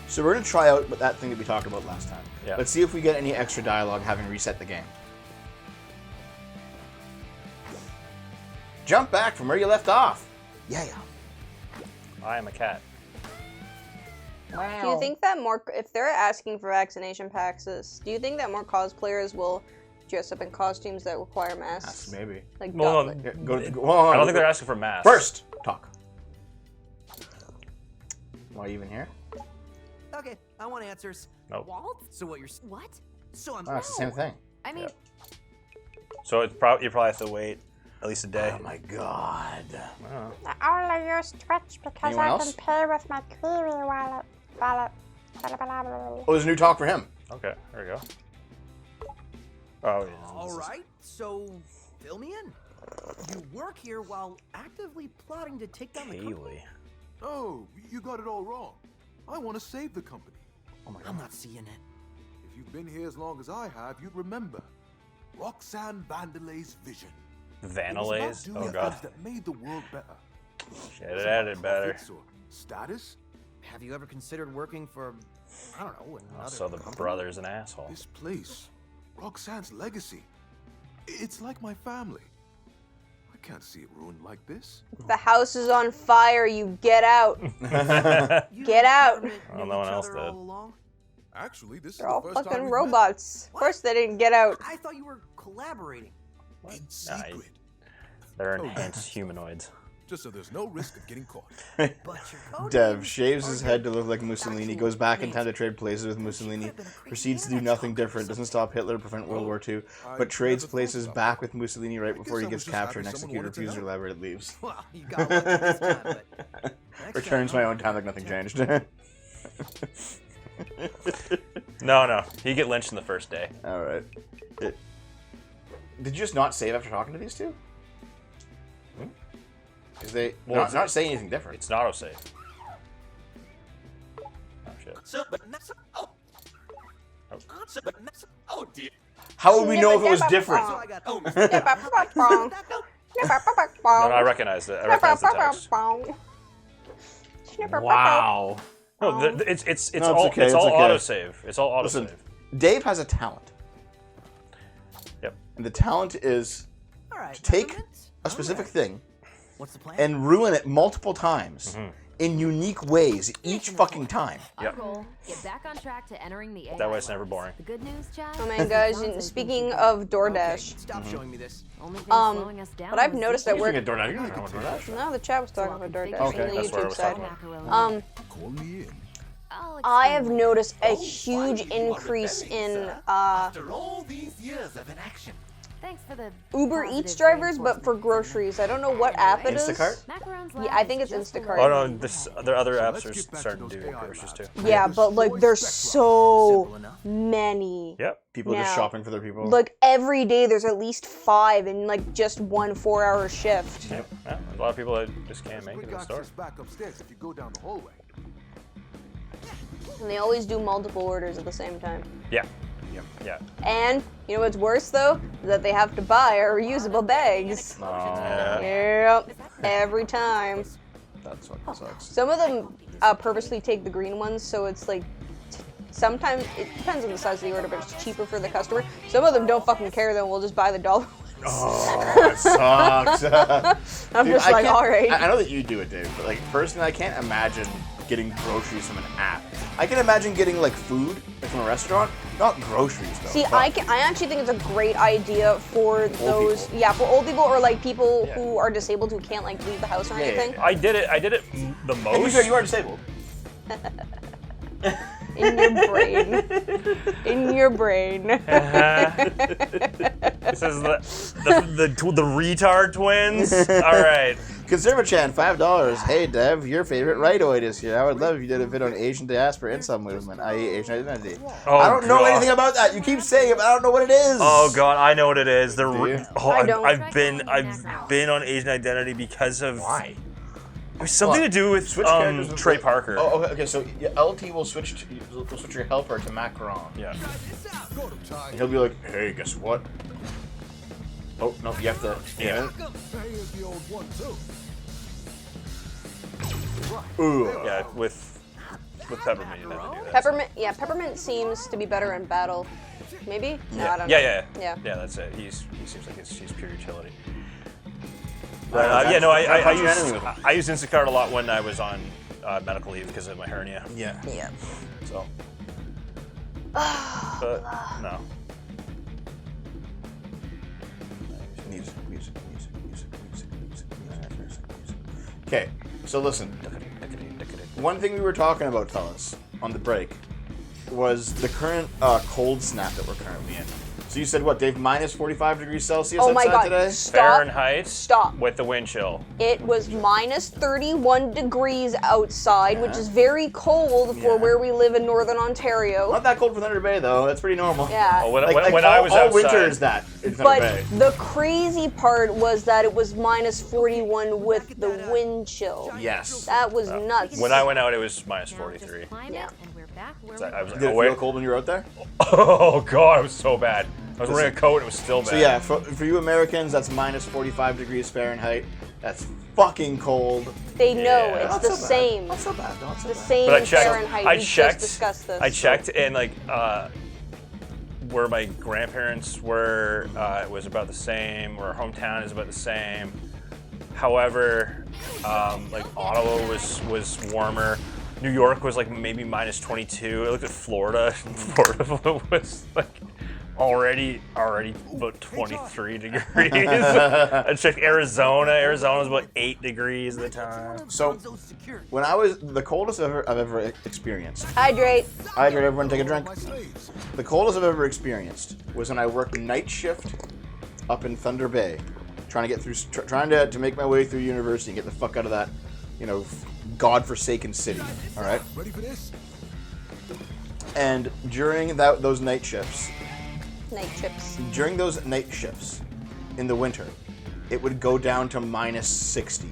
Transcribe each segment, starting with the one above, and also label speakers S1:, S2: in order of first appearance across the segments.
S1: So we're going to try out that thing that we talked about last time.
S2: Yeah.
S1: Let's see if we get any extra dialogue having reset the game. Jump back from where you left off. Yeah.
S2: I am a cat.
S1: Wow.
S3: Do you think that if they're asking for vaccination passes, do you think that more cosplayers will dress up in costumes that require masks?
S1: Maybe.
S3: Like,
S2: Well,
S3: like
S1: Yeah,
S2: I don't think they're asking for masks.
S1: First, talk. Why are you even here?
S4: Okay, I want answers.
S2: Nope.
S4: Walt? So what you're... What? So I'm...
S1: Oh, it's the same thing.
S5: I mean,
S2: So it's probably you probably have to wait at least a day.
S1: Oh my god.
S2: Oh.
S6: I only use Stretch because
S1: Anyone
S6: I
S1: else?
S6: can pay with my Kiwi wallet.
S1: Oh, there's a new talk for him.
S2: Okay, there we go. Oh yeah.
S4: All right, so fill me in. You work here while actively plotting to take down the company.
S2: Haley.
S7: Oh, you got it all wrong. I want to save the company.
S1: Oh my god.
S4: I'm not seeing it.
S7: If you've been here as long as I have, you'd remember Roxanne Vandelay's vision. It was about
S2: Vanillase?
S7: doing
S2: Oh god.
S7: things that made the world better.
S2: Should have added better.
S7: Profits or status.
S4: Have you ever considered working for, I don't know, another
S2: So the
S4: company?
S2: brother's an asshole.
S7: This place, Roxanne's legacy. It's like my family. I can't see it ruined like this.
S3: if the house is on fire, you get out.
S4: You
S3: Get
S4: and
S3: out.
S4: Carmen
S2: Well,
S4: knew
S2: no one
S4: each
S2: else
S4: other all
S2: did.
S4: along?
S7: Actually, this is
S3: They're
S7: the
S3: all
S7: first time
S3: fucking
S7: we've
S3: robots. Of course they didn't get out.
S4: I thought you were collaborating.
S7: met in
S2: Nah,
S7: secret.
S2: They're enhanced humanoids.
S7: Just so there's no risk of getting caught.
S4: But your code
S1: Dev
S4: names
S1: shaves
S4: are
S1: his
S4: your
S1: head to look like Mussolini, goes back in time to trade places with Mussolini, proceeds to do nothing different, doesn't stop Hitler, prevent World War II, but trades places back with Mussolini right before he gets captured and executed, refuses to elaborate, leaves.
S4: Well, you got lucky this time, but next
S1: Returns
S4: time,
S1: my own time like nothing changed.
S2: No. You get lynched in the first day.
S1: Alright. Did you just not save after talking to these two? Because they
S2: Well,
S1: not saying anything different.
S2: It's an autosave. Oh shit.
S4: Oh dear.
S1: How would we know if it was different?
S4: So I got
S3: Oh.
S2: No, I recognized it. I recognized the text.
S1: Wow.
S2: No, it's
S1: No,
S2: all
S1: okay,
S2: it's all
S1: okay.
S2: autosave. It's all autosave.
S1: Listen, Dave has a talent.
S2: Yep.
S1: And the talent is
S4: All right,
S1: to take
S4: peppermint?
S1: a specific
S4: Alright.
S1: thing
S4: What's the plan?
S1: and ruin it multiple times
S2: Mm-hmm.
S1: in unique ways each fucking time.
S2: Yep.
S5: goal, get back on track to entering the AI
S2: That way it's never
S5: labs.
S2: boring.
S5: The good news, Chad?
S3: Oh man, guys, speaking of
S4: Okay,
S3: DoorDash,
S4: stop showing me this.
S5: Only thing slowing us down
S3: what I've
S5: was
S3: noticed
S5: this.
S3: at
S1: You
S3: work.
S1: can get DoorDash. You can get DoorDash.
S3: No, the chat was talking about DoorDash
S1: Okay,
S3: on the
S2: that's what I
S3: YouTube
S2: was
S3: side.
S2: talking
S5: Macaroni.
S7: Call me in.
S5: I'll
S3: I
S5: explain
S3: have
S5: later.
S3: noticed a huge increase in
S8: After all these years of inaction.
S5: Thanks for the
S3: Uber
S5: positive
S3: Eats drivers, but
S5: reinforcement.
S3: for groceries. I don't know what app it is.
S1: Instacart?
S5: Macaron's
S3: Yeah,
S5: lab
S3: I think
S5: is
S3: it's
S5: just
S3: Instacart.
S5: below
S2: Oh no,
S5: the
S2: there are other
S7: So
S2: apps
S7: let's
S2: are
S7: get back
S2: starting
S7: to
S2: to do
S7: those AI
S2: groceries too.
S7: labs.
S3: Yeah,
S7: There's
S3: but like
S7: four
S3: there's
S7: spectrum.
S3: so
S4: Simple enough.
S3: many.
S2: Yep.
S1: People just
S3: Now,
S1: shopping for their people.
S3: Like every day there's at least 5 in like just one 4-hour shift.
S2: Yep. Yeah, a lot of people that just can't make it
S7: Quick
S2: in the store.
S7: access back upstairs if you go down the hallway.
S3: And they always do multiple orders at the same time.
S2: Yeah. Yeah.
S3: And you know what's worse though? That they have to buy our reusable bags.
S2: Yeah.
S3: Yep. Every time.
S1: That's what sucks.
S3: Some of them purposely take the green ones, so it's like sometimes it depends on the size of the order, but it's cheaper for the customer. Some of them don't fucking care though. We'll just buy the dollar ones.
S1: Oh, that sucks.
S3: I'm
S1: Dude,
S3: just
S1: I
S3: like,
S1: can't-
S3: all right.
S1: I know that you do it, Dave, but like personally, I can't imagine getting groceries from an app. I can imagine getting like food like, from a restaurant, not groceries though.
S3: See,
S1: Fuck.
S3: I actually think it's a great idea for those,
S1: people.
S3: yeah, for old people or like people
S2: Yeah.
S3: who are disabled who can't like leave the house or
S1: Yeah, yeah,
S3: anything.
S1: yeah.
S2: I did it the
S1: And to be
S2: most.
S1: fair, you are disabled.
S3: In your brain. In your brain.
S2: This is the retard twins. All right.
S1: Conservachan, $5. Hey Dev, your favorite rightoid is here. I would love if you did a vid on Asian diaspora in some movement, i.e. Asian identity.
S2: Oh,
S1: I don't know
S2: God.
S1: anything about that. You keep saying it, but I don't know what it is.
S2: Oh god, I know what it is.
S1: Do you?
S3: I don't.
S2: I've been on Asian Identity because of
S1: Why?
S2: it was something to do with
S1: Switch characters with
S2: Trey
S1: the-
S2: Parker.
S1: Oh, okay. So LT will switch your helper to Macron.
S2: Yeah.
S7: Go to time.
S1: And he'll be like, hey, guess what? Oh, no, you have to.
S2: Yeah.
S7: Hey, here's the old one too.
S1: Ooh.
S2: Yeah, with with peppermint, you never do that.
S3: Peppermint, yeah, peppermint seems to be better in battle. Maybe? No, I don't know.
S2: Yeah.
S3: Yeah.
S2: Yeah, that's it. He seems like he's pure utility.
S1: Right,
S2: Yeah, no,
S1: I
S2: I use Instacart a lot when I was on medical leave because of my hernia.
S1: Yeah.
S3: Yeah.
S2: So. But no.
S1: Music. Okay, so listen. One thing we were talking about, fellas, on the break, was the current cold snap that we're currently in. So you said what, Dave? Minus 45 degrees Celsius
S3: Oh my
S1: outside
S3: god.
S1: today?
S3: Stop.
S2: Fahrenheit.
S3: Stop.
S2: With the wind chill.
S3: It was minus 31 degrees outside, which is very cold for where we live in Northern Ontario.
S1: Not that cold for Thunder Bay, though. That's pretty normal.
S3: Yeah.
S2: Oh, when
S1: Like
S2: I
S1: all,
S2: was
S1: all
S2: outside,
S1: winter is that in Thunder
S3: But
S1: Bay.
S3: the crazy part was that it was minus 41 with the wind chill.
S1: Yes.
S3: That was nuts.
S2: when I went out, it was minus 43.
S3: Yeah.
S5: And we're back where
S2: So I was
S1: Did it
S2: away.
S1: feel cold when you were out there?
S2: Oh god, it was so bad. I was wearing a coat, and it was still bad.
S1: So yeah, for you Americans, that's minus 45 degrees Fahrenheit. That's fucking cold.
S3: They know
S2: Yeah.
S3: it's
S1: Not
S3: the
S1: so bad.
S3: same.
S1: Not so bad. Not so
S3: The
S1: bad.
S3: same
S2: But I
S3: in
S2: checked.
S3: Fahrenheit.
S2: I
S3: We
S2: checked.
S3: just discussed this.
S2: I checked, and like where my grandparents were, it was about the same. Where our hometown is about the same. However, like Ottawa was warmer. New York was like maybe minus 22. I looked at Florida. Florida was like already about 23 degrees. I checked Arizona. Arizona was about 8 degrees at the time.
S1: So when I was the coldest I've ever experienced.
S3: Hydrate.
S1: Hydrate, everyone, take a drink. The coldest I've ever experienced was when I worked night shift up in Thunder Bay, trying to get through, trying to make my way through university and get the fuck out of that, godforsaken city. All right.
S7: Ready for this?
S1: And during those night shifts,
S3: Night chips.
S1: in the winter, it would go down to minus 60.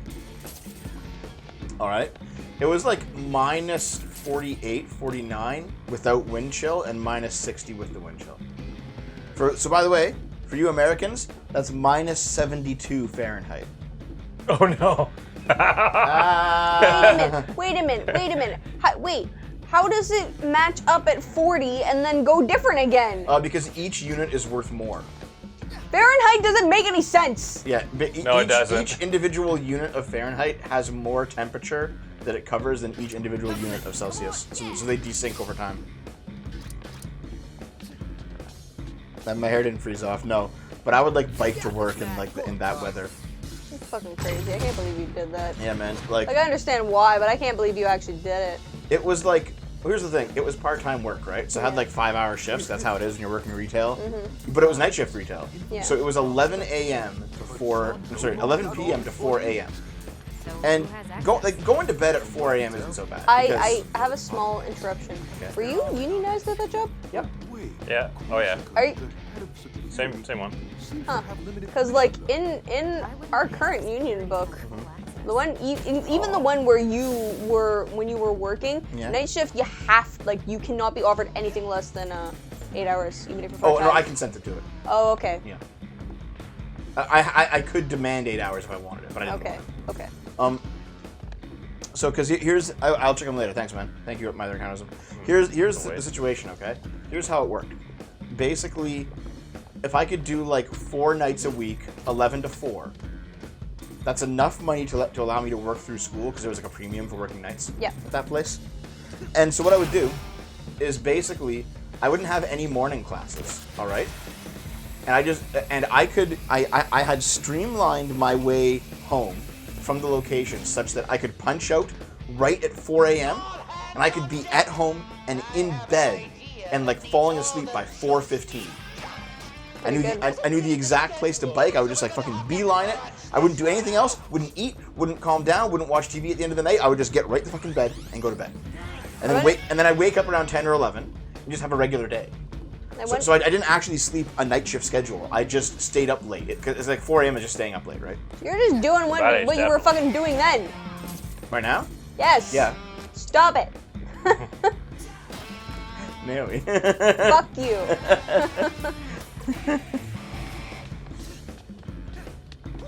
S1: All right. It was like minus 48, 49 without wind chill and minus 60 with the wind chill. So by the way, for you Americans, that's minus 72 Fahrenheit.
S2: Oh no.
S3: Wait a minute. How does it match up at 40 and then go different again?
S1: Because each unit is worth more.
S3: Fahrenheit doesn't make any sense.
S1: Yeah, but
S2: No, it doesn't.
S1: Each individual unit of Fahrenheit has more temperature that it covers than each individual unit of Celsius. So they desync over time. And my hair didn't freeze off, no. But I would bike to work in that weather.
S3: It's fucking crazy. I can't believe you did that.
S1: Yeah, man.
S3: I understand why, but I can't believe you actually did it.
S1: It was here's the thing. It was part-time work, right? So I had 5-hour shifts. That's how it is when you're working retail. But it was night shift retail.
S3: Yeah.
S1: So it was 11 p.m. to 4 a.m. And going to bed at 4 a.m. isn't so bad.
S3: I have a small interruption.
S1: Okay.
S3: Were you unionized at that job?
S1: Yep.
S2: Yeah. Oh yeah.
S3: Are you?
S2: Same one.
S3: Huh. Because in our current union book, the one even the one where when you were working night shift, you cannot be offered anything less than 8 hours, even if you're part-time.
S1: Oh no, I consented to it.
S3: Oh, okay.
S1: Yeah. I could demand 8 hours if I wanted it, but I didn't.
S3: Okay.
S1: So, because I'll check them later. Thanks, man. Thank you, my other accountism. Here's the situation, okay? Here's how it worked. Basically, if I could do 4 nights a week, 11 to 4, that's enough money to allow me to work through school because there was a premium for working nights at that place. And so what I would do is basically I wouldn't have any morning classes, all right? And I had streamlined my way home from the location such that I could punch out right at 4 a.m. and I could be at home and in bed and falling asleep by 4:15. I knew the exact place to bike. I would just fucking beeline it. I wouldn't do anything else. Wouldn't eat. Wouldn't calm down. Wouldn't watch TV at the end of the night. I would just get right to fucking bed and go to bed. And then I'd wake up around 10 or 11 and just have a regular day. So I didn't actually sleep a night shift schedule. I just stayed up late. It's 4 a.m. is just staying up late, right?
S3: You're just doing what you were fucking doing then.
S1: Right now?
S3: Yes.
S1: Yeah.
S3: Stop it.
S1: Naomi.
S3: Fuck you.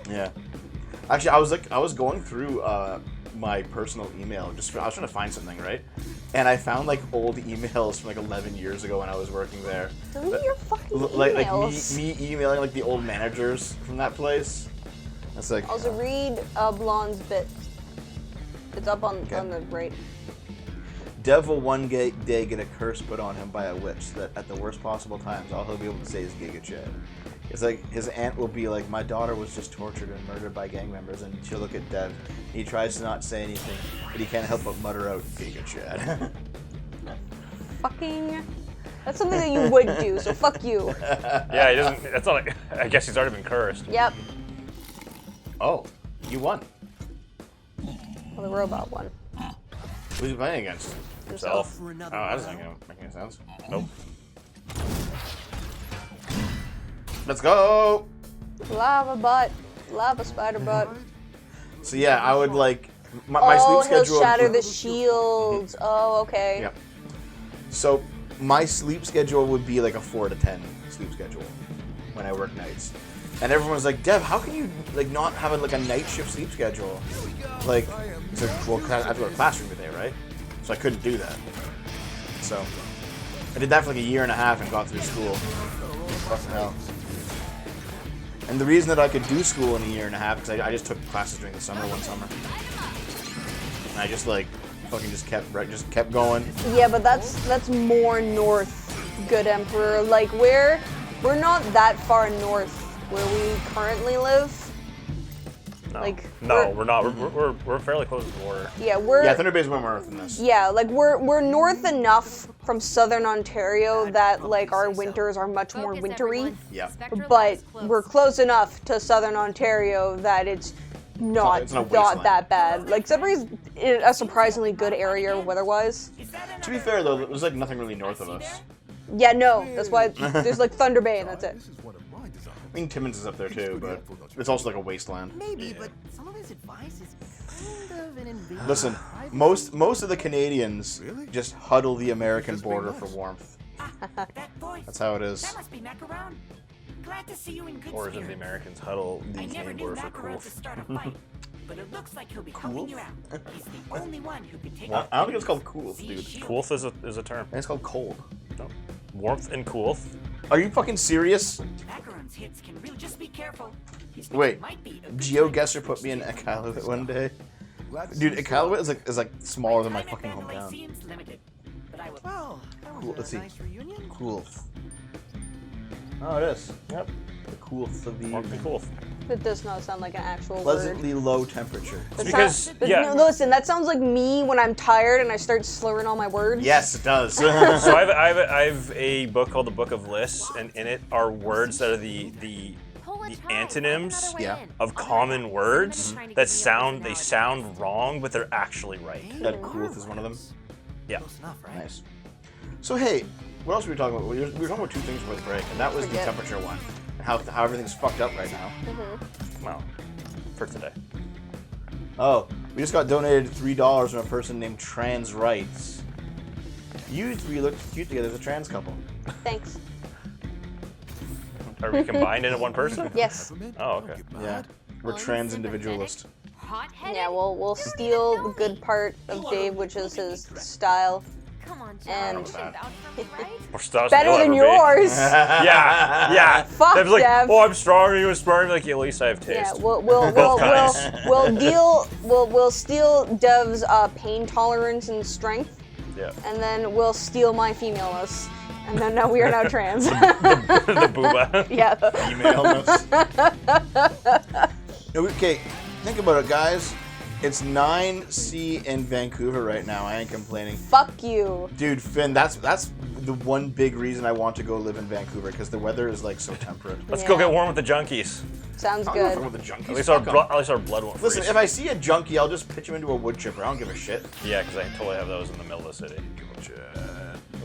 S1: Yeah. Actually, I was going through my personal email. I was trying to find something, right? And I found like old emails from like 11 years ago when I was working there.
S3: Delete your fucking
S1: Like
S3: emails.
S1: me emailing like the old managers from that place. It's like.
S3: Also, read Blonde's bit. It's up on the right.
S1: Dev will one day get a curse put on him by a witch that at the worst possible times all he'll be able to say is Giga Chad. It's like his aunt will be like, my daughter was just tortured and murdered by gang members, and she'll look at Dev. He tries to not say anything, but he can't help but mutter out Giga Chad.
S3: Fucking. That's something that you would do, so fuck you.
S2: Yeah, he doesn't. That's not. Like, I guess he's already been cursed.
S3: Yep.
S1: Oh, you won.
S3: Well, the robot one.
S1: Who's he playing against?
S2: Himself.
S4: For
S1: Oh,
S4: another
S1: that doesn't
S4: round.
S1: make any sense.
S2: Nope.
S1: Let's go!
S3: Lava butt. Lava spider butt.
S1: So yeah, I would like my sleep schedule.
S3: He'll shatter the shields. Oh, okay.
S1: Yep. So my sleep schedule would be like a 4 to 10 sleep schedule when I work nights. And everyone's like, Dev, how can you like not have like a night shift sleep schedule? Like, so, well, 'cause I have to go to the classroom today, right? So I couldn't do that. So I did that for like a year and a half and got through school. Fucking hell. And the reason that I could do school in a year and a half because I just took classes during the summer one summer. And I just like fucking just kept going.
S3: Yeah, but that's more north, good Emperor. Like we're not that far north where we currently live.
S2: No.
S3: Like
S2: No, we're not. We're fairly close to the border.
S3: Yeah, we're
S1: Yeah, Thunder Bay's way more north than this.
S3: yeah, like we're north enough from southern Ontario that like our winters are much more
S5: Focus,
S3: wintry.
S5: everyone.
S1: Yeah.
S5: Spectral
S3: But
S5: light is close.
S3: we're close enough to southern Ontario that it's not
S1: It's not a wasteland.
S3: that bad. Like Sudbury's in a surprisingly good area weather-wise.
S1: To be fair though, there's like nothing really north of us.
S3: Yeah, no, that's why there's like Thunder Bay and that's it.
S7: This is one of my designs.
S1: I mean Timmins is up there too, but it's also like a wasteland.
S4: Maybe, but some of his advice is kind of an invasion.
S1: Listen, most of the Canadians
S7: Really?
S1: just huddle the American border for warmth.
S8: That voice.
S1: That's how it is.
S8: That must be Macaron. Glad to see you in good
S2: Or as the
S8: spirits.
S2: Americans huddle the
S8: I never
S2: Canadian
S8: knew
S2: border for
S8: Macaron
S2: cool.
S8: to start a fight, but it looks like he'll be helping you out. He's the only one who can take
S1: I don't think it's called cool, dude.
S2: Coolth is a term.
S1: And it's called cold.
S2: No. Warmth and coolth.
S1: Are you fucking serious?
S8: Macaron's hits can really just be careful. His
S1: Wait,
S8: pitch might be a good
S1: GeoGuessr put me in Iqaluit one day.
S7: Glad to see
S1: Dude,
S7: you
S1: Iqaluit is like smaller than my
S8: time at
S1: fucking
S8: Bandolay
S1: hometown.
S8: seems limited, but I will.
S4: Well, that was
S1: Cool,
S4: a
S1: let's see.
S4: nice reunion.
S1: Cool. Oh, it is. Yep. The coolth of the
S2: Warmth and
S1: evening.
S2: coolth.
S3: It does not sound like an actual word.
S1: Pleasantly low temperature.
S3: That
S2: Because,
S3: sounds- but
S2: yeah.
S3: no, listen, that sounds like me when I'm tired and I start slurring all my words.
S1: Yes, it does.
S2: So I have a book called the Book of Lists, and in it are words that are the
S5: Pull a tie,
S2: antonyms
S5: find another way
S1: Yeah.
S5: in.
S2: of common words
S5: trying to
S2: that
S5: give you
S2: sound
S5: a
S2: sound wrong, but they're actually right.
S1: that coolth is one of them.
S2: Yeah.
S4: Close enough, right?
S1: Nice. So hey, what else were we talking about? We were talking about two things before the break, and that was
S3: Forget.
S1: the temperature one, and how everything's fucked up right now.
S2: Well, for today.
S1: Oh, we just got donated $3 from a person named Trans Rights. You three look cute together as a trans couple.
S3: Thanks.
S2: Are we combined into one person?
S3: Yes.
S7: Peppermint?
S2: Oh,
S7: Don't
S2: okay.
S7: get
S1: Yeah,
S7: mad.
S1: we're trans individualist.
S5: Hot-headed?
S3: Yeah, we'll steal the good part of Dave, which is his style.
S5: Come on,
S3: And-
S5: John. You should vouch for me, right?
S2: Or stars
S3: Better
S2: you'll
S3: than
S2: ever be.
S3: yours.
S2: Yeah.
S3: Fuck,
S2: Dev's like,
S3: Dev.
S2: oh, I'm stronger. You was smarter. Like, yeah, at least I have
S3: Yeah,
S2: taste.
S3: we'll steal Dev's pain tolerance and strength,
S2: Yeah.
S3: and then we'll steal my femaleness, and then now we are now trans.
S2: The booba.
S3: Yeah.
S1: Email us. Okay, think about it, guys. It's 9C in Vancouver right now. I ain't complaining.
S3: Fuck you.
S1: Dude, Finn, that's the one big reason I want to go live in Vancouver, because the weather is like so temperate.
S2: Let's go
S3: Yeah.
S2: get warm with the junkies.
S3: Sounds
S1: I don't know if I'm
S3: good.
S1: with the junkies.
S2: At least
S1: Fuck 'em.
S2: our blood won't freeze.
S1: Listen, if I see a junkie, I'll just pitch him into a wood chipper. I don't give a shit.
S2: Yeah, because I tally have those in the middle of the city.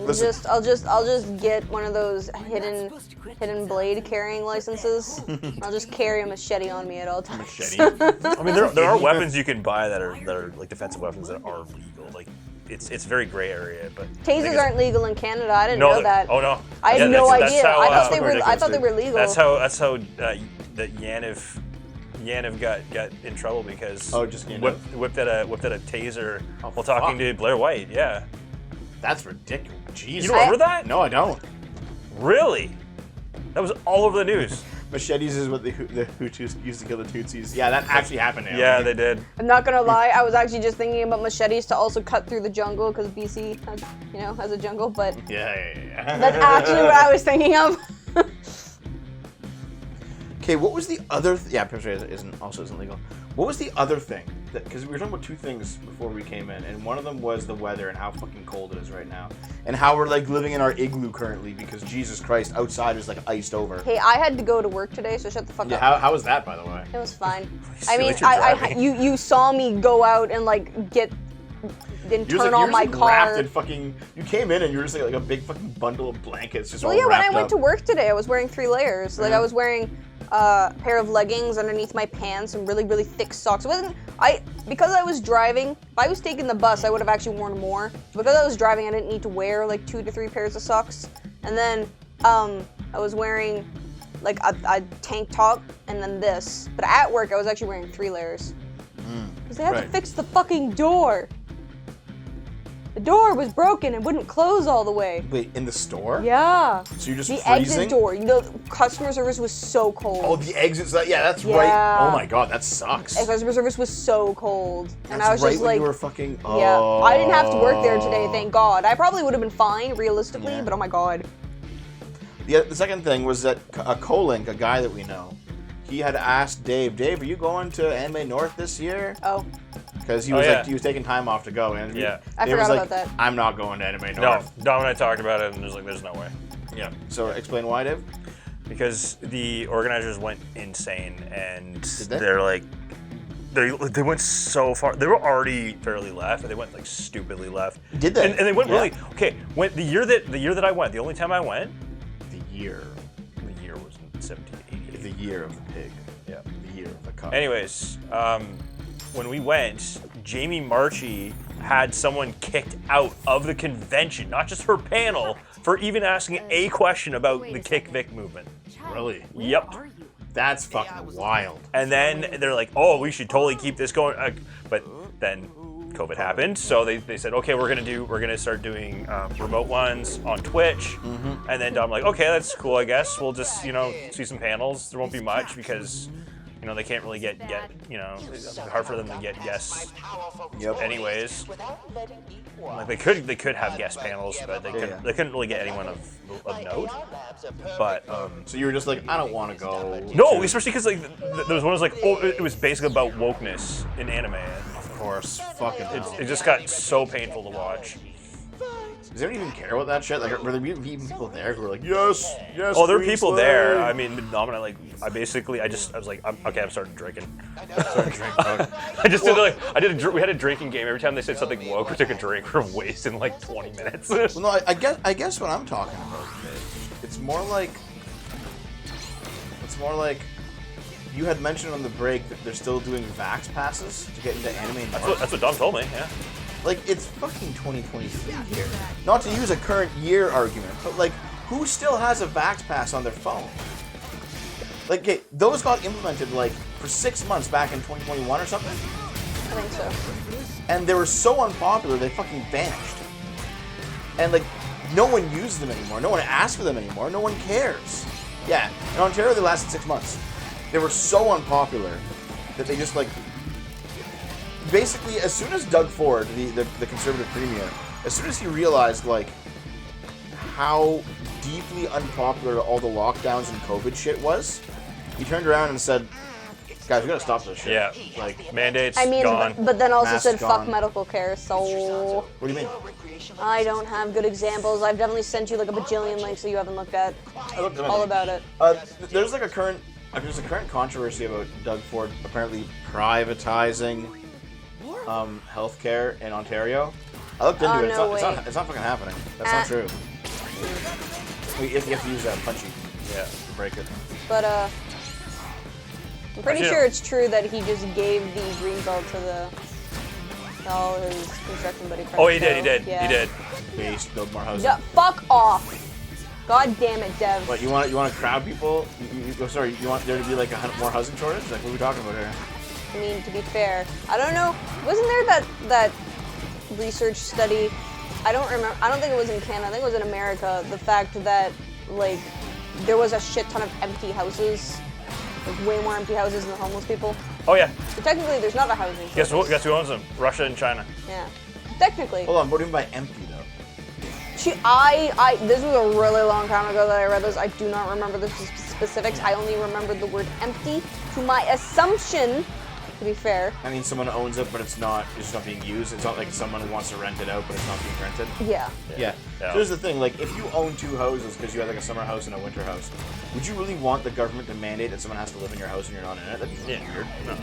S1: Listen.
S3: I'll just get one of those hidden blade carrying licenses. I'll just carry a machete on me at all times.
S1: Machete.
S2: I mean, there are weapons you can buy that are like defensive weapons that are legal. Like, it's very gray area, but the thing
S3: Tasers
S2: is-
S3: aren't legal in Canada. I didn't know that.
S2: Oh no!
S3: I had
S2: Yeah,
S3: no
S2: that's
S3: idea.
S2: how,
S3: I thought they were. I
S1: ridiculous,
S3: thought they
S1: dude.
S3: were legal.
S2: That's how that Yaniv got in trouble because
S1: just
S2: whipped at a taser
S1: Oh,
S2: while talking
S1: fuck.
S2: to Blair White. Yeah.
S1: That's ridiculous. Jesus.
S2: You don't remember that?
S1: No, I don't.
S2: Really? That was all over the news.
S1: Machetes is what the Hutus used to kill the Tutsis. Yeah, that actually happened.
S2: Yeah, they did.
S3: I'm not gonna lie, I was actually just thinking about machetes to also cut through the jungle because BC has a jungle, but
S1: Yeah.
S3: that's actually what I was thinking of.
S1: Okay, what was the other? Yeah, pepper spray isn't legal. What was the other thing? Because we were talking about two things before we came in, and one of them was the weather and how fucking cold it is right now, and how we're like living in our igloo currently because Jesus Christ, outside is like iced over.
S3: Hey, I had to go to work today, so shut the fuck
S1: Yeah,
S3: up.
S1: how was that, by the way?
S3: It was fine.
S2: See
S3: I mean,
S2: what you're driving.
S3: you saw me go out and like get and
S1: You
S3: turn on my car.
S1: Wrapped in fucking. You came in and you were just like a big fucking bundle of blankets, just
S3: Well,
S1: all
S3: yeah, when I
S1: wrapped
S3: went
S1: up.
S3: to work today, I was wearing 3 layers. Like
S1: Yeah.
S3: I was wearing a pair of leggings underneath my pants and really, really thick socks. It wasn't because I was driving. If I was taking the bus, I would have actually worn more. Because I was driving, I didn't need to wear like 2 to 3 pairs of socks. And then I was wearing like a tank top and then this. But at work, I was actually wearing 3 layers because they had to
S1: right.
S3: fix the fucking door. The door was broken and wouldn't close all the way.
S1: Wait, in the store?
S3: Yeah.
S1: So you're just
S3: The
S1: freezing?
S3: exit door. You know, customer service was so cold.
S1: Oh, the exits. Yeah, that's
S3: Yeah.
S1: right. Oh my god, that sucks.
S3: And customer service was so cold. And
S1: That's
S3: I was
S1: right
S3: just
S1: when
S3: like,
S1: you were fucking.
S3: yeah,
S1: Oh.
S3: I didn't have to work there today, thank God. I probably would have been fine, realistically,
S1: Yeah.
S3: but oh my God.
S1: The second thing was that Colink, a guy that we know, he had asked Dave, are you going to Anime North this year?
S3: Oh,
S1: Because he
S2: Oh,
S1: was
S2: yeah.
S1: like, he was taking time off to go, and
S2: Yeah.
S3: I
S1: Dave was
S3: forgot
S1: like,
S3: about that.
S1: I'm not going to Anime
S2: No,
S1: North.
S2: Dom and I talked about it, and there's no way.
S1: Yeah. So explain why, Dave.
S2: Because the organizers went insane, and
S1: they?
S2: they're like, they went so far. They were already fairly left, but they went like stupidly left.
S1: Did they?
S2: And they went
S1: Yeah.
S2: really okay. When the year that I went, the only time I went,
S1: The year
S2: was in 1788.
S1: the year of the pig.
S2: Yeah.
S1: The year of the cock.
S2: Anyways, when we went, Jamie Marchi had someone kicked out of the convention, not just her panel, for even asking a question about the Kick Vic movement.
S1: Really?
S5: Where
S2: Yep.
S5: are you?
S1: That's fucking wild.
S2: And then they're like, oh, we should totally keep this going. But then COVID happened, so they said, okay, we're gonna start doing remote ones on Twitch. And then I'm like, okay, that's cool, I guess. We'll just, see some panels. There won't be much because, they can't really get it's hard for them to get guests
S1: Yep.
S2: anyways. Like they could have guest panels, but they couldn't really get anyone of note. But
S1: So you were just like, I don't want to go.
S2: no, especially because like there was one that was like, oh, it was basically about wokeness in anime.
S1: Of course. Fucking hell.
S2: It just got so painful to watch.
S1: Does anyone even care about that shit? Like, were there even people there who were like, yes,
S2: Oh, there were
S1: free
S2: people
S1: slave.
S2: there. I mean, Dominic, like, I was like, I'm starting drinking. I just did we had a drinking game. Every time they said something woke, we took a drink. We're wasting like 20 minutes.
S1: Well, no, I guess what I'm talking about, it's more like you had mentioned on the break that they're still doing Vax passes to get into Anime North.
S2: That's what Dom told me. Yeah.
S1: Like, it's fucking 2023 here. Not to use a current year argument, but like, who still has a Vax pass on their phone? Like, okay, those got implemented like for 6 months back in 2021 or something,
S3: I think so.
S1: and they were so unpopular they fucking vanished. And like, no one uses them anymore. No one asks for them anymore. No one cares. Yeah, in Ontario they lasted 6 months. They were so unpopular that they just like. Basically, as soon as Doug Ford, the Conservative Premier, as soon as he realized, like, how deeply unpopular all the lockdowns and COVID shit was, he turned around and said, guys, we gotta stop this shit.
S2: Yeah.
S1: Like,
S2: Mandates
S3: I mean,
S2: gone.
S3: but then also
S1: Mask
S3: said fuck
S1: gone.
S3: medical care, so
S1: what do you mean?
S3: I don't have good examples. I've definitely sent you like a bajillion links that you haven't looked at.
S1: I looked at
S3: All
S1: it.
S3: about it.
S1: There's like a current controversy about Doug Ford apparently privatizing healthcare in Ontario. I looked into
S3: Oh,
S1: it.
S3: no
S1: It's
S3: way.
S1: not fucking happening. That's not true. You have to use that punchy
S2: Yeah.
S1: to break it.
S3: But I'm pretty
S2: Actually,
S3: sure
S2: no.
S3: it's true that he just gave the green belt to all his construction buddy friends.
S2: Oh, he did.
S3: Yeah.
S2: He did.
S1: Based, build more houses.
S3: Yeah, fuck off. God damn it, Dev.
S1: What, you want to crowd people? Sorry, you want there to be like more housing shortage? Like, what are we talking about here?
S3: I mean, to be fair, I don't know. Wasn't there that research study? I don't remember. I don't think it was in Canada. I think it was in America. The fact that like there was a shit ton of empty houses, like way more empty houses than homeless people.
S2: Oh yeah.
S3: So technically, there's not a housing shortage.
S2: Guess who owns them? Russia and China.
S3: Yeah. Technically.
S1: Hold on, what do you mean by empty though?
S3: This was a really long time ago that I read this. I do not remember the specifics. I only remembered the word empty. To my assumption, to be fair.
S1: I mean, someone owns it, but it's not being used. It's not like someone wants to rent it out, but it's not being rented.
S3: Yeah.
S1: Yeah. So here's the thing, like, if you own two houses because you have like a summer house and a winter house, would you really want the government to mandate that someone has to live in your house and you're not in it? That'd be really weird.
S2: No.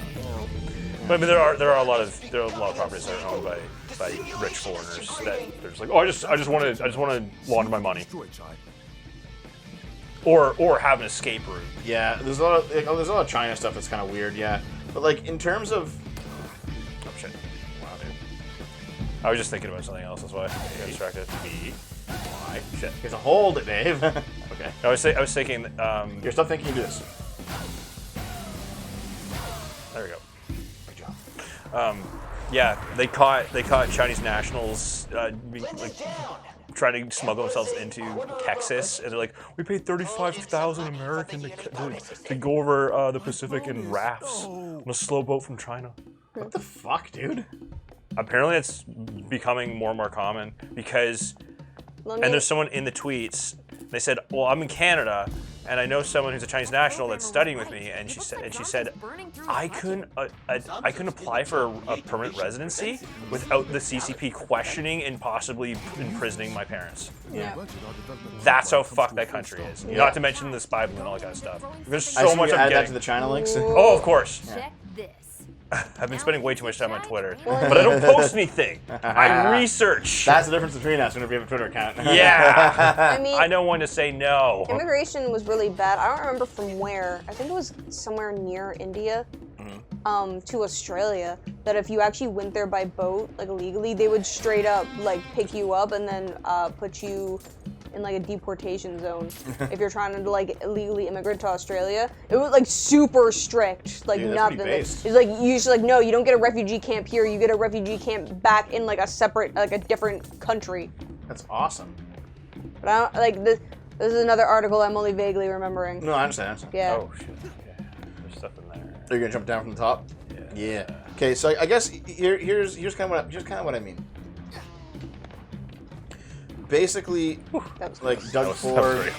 S2: But I mean, there are a lot of properties that are owned by rich foreigners that they're just like, oh, I just want to launder my money, or have an escape route.
S1: Yeah, there's a lot of China stuff that's kind of weird. Yeah, but like in terms of,
S2: oh shit, wow, dude. I was just thinking about something else. That's why I got distracted.
S1: why?
S2: Shit.
S1: There's a hold it, Dave. Okay.
S2: I was thinking.
S1: You're still thinking you do this.
S2: There we go.
S1: Good job.
S2: Yeah, they caught Chinese nationals trying to smuggle themselves into Texas, and they're like, we paid 35,000 American to go over the Pacific in rafts on a slow boat from China.
S1: What the fuck, dude?
S2: Apparently, it's becoming more and more common because, and there's someone in the tweets. They said, well, I'm in Canada, and I know someone who's a Chinese national that's studying with me, and she said, I couldn't apply for a permanent residency without the CCP questioning and possibly imprisoning my parents.
S3: Yeah.
S2: That's how fucked that country is.
S1: Yeah.
S2: Not to mention this Bible and all that kind of stuff. There's
S1: I
S2: so
S1: see
S2: much
S1: you
S2: I'm
S1: add that
S2: getting.
S1: to the China links.
S2: Oh, of course.
S5: Check this.
S2: I've been spending way too much time on Twitter, but I don't post anything. I research.
S1: That's the difference between us whenever you have a Twitter account.
S2: Yeah.
S3: I mean,
S2: I know when to say no.
S3: immigration was really bad. I don't remember from where. I think it was somewhere near India, to Australia. That if you actually went there by boat, like illegally, they would straight up like pick you up and then put you in like a deportation zone if you're trying to like illegally immigrate to Australia. It was like super strict, like
S1: Dude, that's
S3: nothing.
S1: pretty based.
S3: It's like you just like no, you don't get a refugee camp here. You get a refugee camp back in like a separate, like a different country.
S1: That's awesome.
S3: But I don't like this. This is another article I'm only vaguely remembering.
S1: No, I understand.
S3: Yeah.
S2: Oh shit. Okay. There's stuff in there.
S1: Are you gonna jump down from the top? Yeah. Okay, so I guess here's kind of what I mean. Basically, like Doug Ford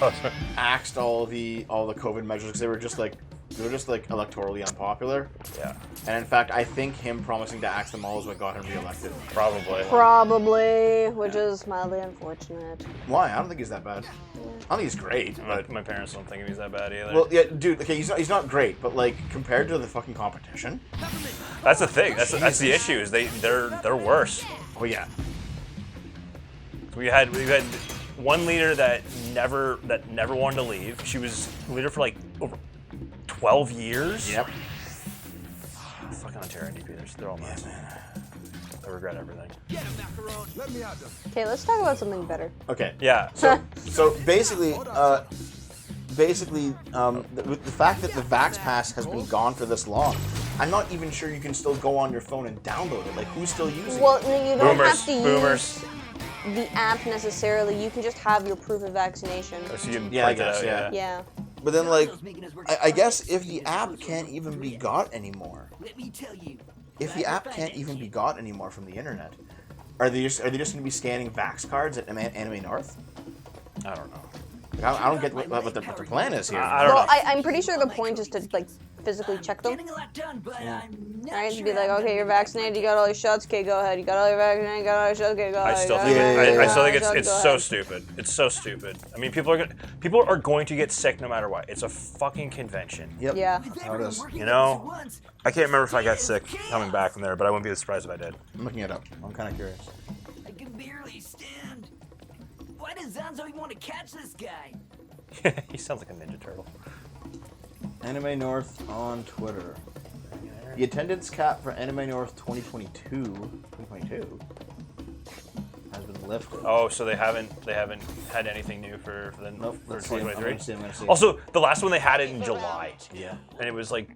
S1: axed all the COVID measures because they were just like electorally unpopular.
S2: Yeah.
S1: And in fact, I think him promising to axe them all is what got him reelected.
S3: Probably, which is mildly unfortunate.
S1: Why? I don't think he's that bad. I don't think he's great, but
S2: My parents don't think he's that bad either.
S1: well, yeah, dude. Okay, he's not great, but like compared to the fucking competition.
S2: That's the thing. That's the issue. Is they're worse.
S1: Oh yeah.
S2: We had one leader that never wanted to leave. She was leader for like over 12 years.
S1: Yep.
S2: Fucking Ontario NDP, they're all nuts. I regret everything.
S3: Okay, let's talk about something better.
S1: Okay.
S2: Yeah.
S1: So basically, the fact that the Vax Pass has been gone for this long, I'm not even sure you can still go on your phone and download it. Like, who's still using
S3: Well,
S1: it?
S3: no, you don't have to
S2: Boomers.
S3: use the app necessarily. You can just have your proof of vaccination.
S2: So you
S1: Yeah, I
S2: print it
S1: guess,
S2: out,
S1: yeah.
S3: Yeah.
S1: But then, like, I guess if the app can't even be got anymore,
S8: Let me tell you.
S1: if the app can't even be got anymore from the internet, are they just going to be scanning Vax cards at Anime North?
S2: I don't know.
S1: Like, I don't get what the plan is here.
S2: I don't
S3: Well,
S2: know.
S3: I'm pretty sure the point is to like physically check them.
S8: Getting a lot done, but I'm not
S3: Right? To
S8: sure
S3: be like,
S8: I'm
S3: okay,
S8: gonna
S3: you're
S8: be
S3: vaccinated, you got all your shots, okay, go ahead. You got all your vaccinated, you got all your shots, okay, go ahead.
S2: I still
S3: you
S2: think
S3: got all your
S2: I still think
S3: shots,
S2: it's
S3: go
S2: so
S3: ahead.
S2: stupid. It's so stupid. I mean, people are going to get sick no matter what. It's a fucking convention.
S1: Yep.
S3: Yeah.
S1: How it is.
S2: You know, I can't remember if I got sick coming back from there, but I wouldn't be surprised if I did.
S1: I'm looking it up. I'm kind of curious.
S8: I can barely stand. Why does Zanzo even want to catch this guy?
S2: He sounds like a Ninja Turtle.
S1: Anime North on Twitter. The attendance cap for Anime North 2022. 2022? has been lifted.
S2: Oh, so they haven't had anything new for
S1: Nope.
S2: for
S1: Let's see. I'm
S2: 2023.
S1: gonna see.
S2: Also, the last one they had it in July,
S1: Yeah.
S2: and it was like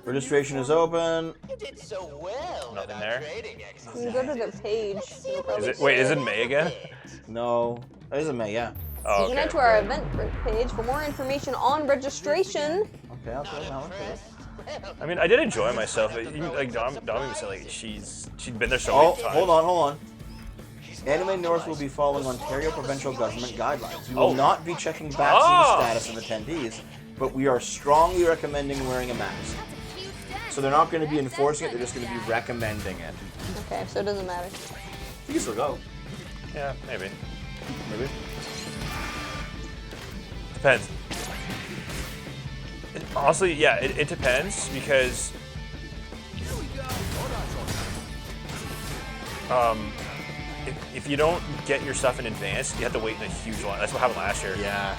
S1: Registration is open.
S9: You did so well.
S2: Nothing
S9: with
S2: there?
S9: our trading
S3: You can go to their page. It'll probably
S2: is
S3: say
S2: it May again?
S1: No. It is in May, yeah.
S2: Oh,
S3: You can
S2: okay.
S3: enter our event page for more information on registration.
S1: Okay, I'll put it now.
S2: I mean, I did enjoy myself. Like Dom even said, like she'd been there so
S1: Oh,
S2: many times.
S1: hold on. Anime North will be following Ontario provincial government guidelines. We will not be checking vaccine status of attendees, but we are strongly recommending wearing a mask. So they're not going to be enforcing it, they're just going to be recommending it.
S3: Okay, so it doesn't matter.
S1: You can still go.
S2: Yeah, maybe.
S1: Maybe.
S2: Depends. Honestly, yeah, it depends because if you don't get your stuff in advance, you have to wait in a huge line. That's what happened last year.
S1: Yeah.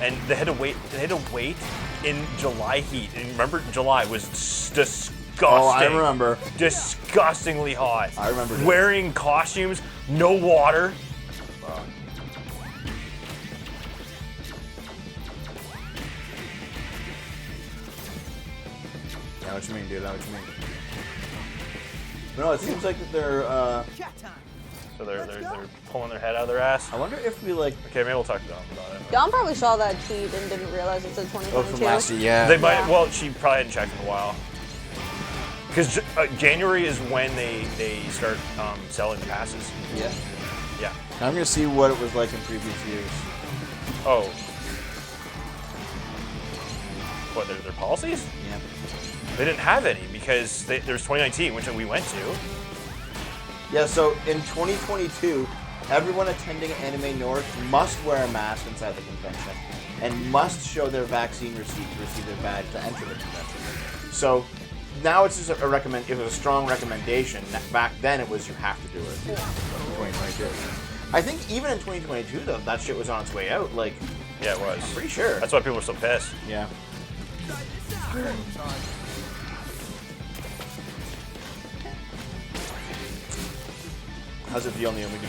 S2: And they had to wait. They had to wait in July heat. And remember, July was disgusting.
S1: Oh, I remember.
S2: Disgustingly hot.
S1: I remember that.
S2: Wearing costumes, no water.
S1: I know what you mean, dude. I know what you mean. But no, it seems like that they're.
S2: So they're pulling their head out of their ass.
S1: I wonder if we like.
S2: Okay, maybe we'll talk to Dom about it.
S3: Dom probably saw that tweet and didn't realize it said
S1: Oh,
S3: 2022.
S1: from last year, yeah.
S2: They might.
S3: Yeah.
S2: Well, she probably hadn't checked in a while. Because January is when they start selling the passes.
S1: Yeah.
S2: Yeah.
S1: I'm gonna see what it was like in previous years.
S2: Oh. What, their policies?
S1: Yeah.
S2: They didn't have any because there's 2019, which we went to.
S1: Yeah, so in 2022, everyone attending Anime North must wear a mask inside the convention and must show their vaccine receipt to receive their badge to enter the convention. So now it's just a recommend. It was a strong recommendation. Back then, it was you have to do it. In 2022. I think even in 2022, though, that shit was on its way out. Like,
S2: Yeah, it was.
S1: I'm pretty sure.
S2: That's why people were so pissed.
S1: Yeah. How's it feel, Neil, when you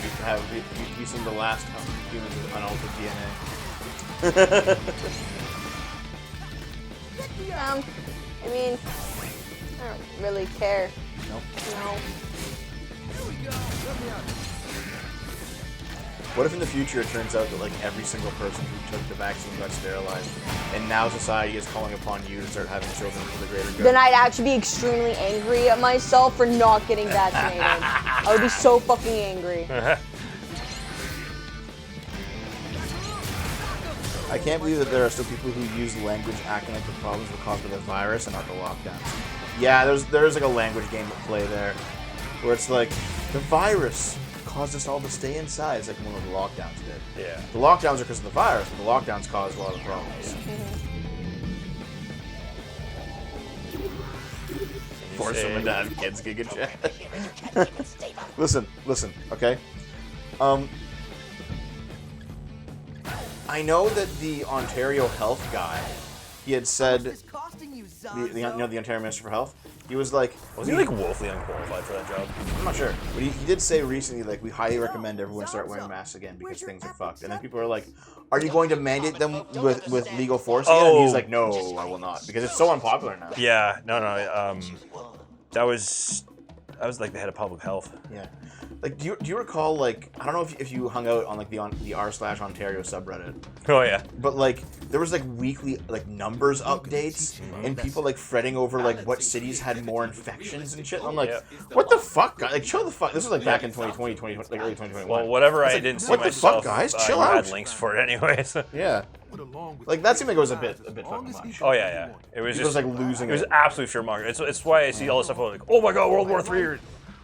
S1: be some of the last humans with unaltered DNA?
S3: I mean, I don't really care.
S1: Nope.
S3: No.
S1: What if in the future it turns out that like every single person who took the vaccine got sterilized, and now society is calling upon you to start having children for the greater good?
S3: Then I'd actually be extremely angry at myself for not getting vaccinated. I would be so fucking angry.
S1: I can't believe that there are still people who use language acting like the problems were caused by the virus and not the lockdowns. Yeah, there's like a language game at play there, where it's like the virus caused us all to stay inside. It's like one of the lockdowns did.
S2: Yeah.
S1: The lockdowns are because of the virus, but the lockdowns caused a lot of problems. Force women to have kids gig and shit. Listen, okay? I know that the Ontario Health guy, he had said, the Ontario Minister for Health, he was like...
S2: Was he like woefully unqualified for that job?
S1: I'm not sure. But he did say recently, like, we highly recommend everyone start wearing masks again because things are fucked. And then people are like, are you going to mandate them with legal force again? And he's like, no, I will not. Because it's so unpopular now.
S2: Yeah, no. That was like the head of public health.
S1: Yeah. Like, do you recall, like, I don't know if you hung out on, like, the r/Ontario subreddit.
S2: Oh, yeah.
S1: But, like, there was, like, weekly, like, numbers updates and people, like, fretting over, like, what cities had more infections and shit. And I'm like, what the fuck, guys? Like, chill the fuck. This was, like, back in 2020, like, early 2021.
S2: Well, whatever I
S1: like,
S2: didn't see
S1: what
S2: myself,
S1: the fuck, guys? Chill
S2: I
S1: out.
S2: had links for it anyways.
S1: Yeah. Like, that seemed like it was a bit fucking much.
S2: Oh, yeah. It was
S1: People
S2: just...
S1: was, like, losing
S2: it. was
S1: it.
S2: absolute fearmonger. It's why I see all this stuff like, oh my god, World War III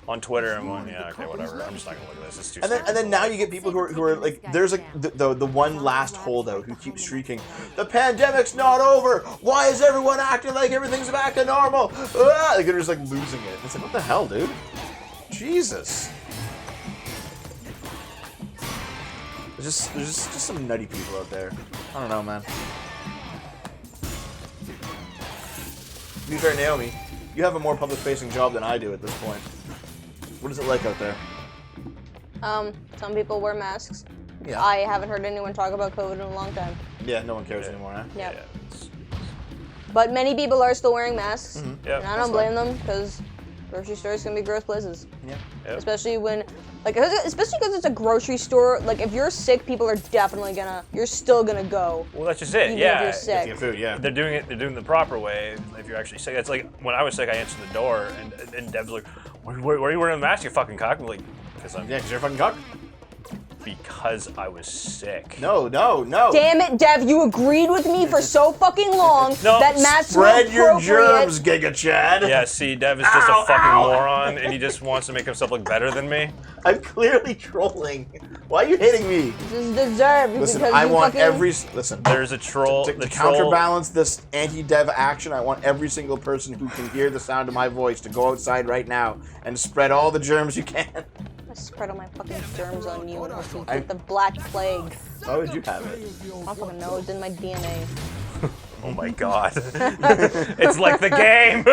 S2: on Twitter. I'm going, yeah, okay, whatever. I'm just not going to look at this. It's too
S1: And then now you get people who are like, there's like the one last holdout who keeps shrieking, the pandemic's not over. Why is everyone acting like everything's back to normal? Ah! Like they're just like losing it. It's like, what the hell, dude? Jesus. There's just some nutty people out there. I don't know, man. To be fair, Naomi, you have a more public-facing job than I do at this point. What is it like out there?
S3: Some people wear masks.
S1: Yeah.
S3: I haven't heard anyone talk about COVID in a long time.
S1: Yeah, no one cares anymore, huh?
S3: Yep.
S2: Yeah, it's-
S3: But many people are still wearing masks.
S2: Yep,
S3: And I don't blame them because grocery stores can be gross places.
S1: Yeah.
S2: Yep.
S3: Especially when, like, especially because it's a grocery store. Like, if you're sick, people are definitely you're still gonna go.
S2: Well, that's just it.
S3: Even
S2: Yeah.
S3: if you're sick.
S1: Get food, yeah.
S2: They're doing it the proper way if you're actually sick. It's like when I was sick, I answered the door and Deb's like, why are you wearing a mask, you fucking cock? I'm like, because
S1: Yeah, because you're a fucking cock.
S2: Because I was sick.
S1: No.
S3: Damn it, Dev! You agreed with me for so fucking long
S2: No,
S3: that masks were
S1: Spread your
S3: appropriate.
S1: germs, Giga Chad.
S2: Yeah, see, Dev is just a fucking moron, and he just wants to make himself look better than me.
S1: I'm clearly trolling. Why are you hitting me?
S3: This is deserved
S1: Listen,
S3: because
S1: I
S3: you
S1: want
S3: fucking...
S1: Listen.
S2: There's a troll.
S1: To
S2: the troll.
S1: counterbalance this anti-dev action, I want every single person who can hear the sound of my voice to go outside right now and spread all the germs you can.
S3: I spread all my fucking germs on you and hope you get the black plague.
S1: Why would you have it?
S3: I don't fucking know. It's in my DNA.
S2: Oh my god. It's like the game.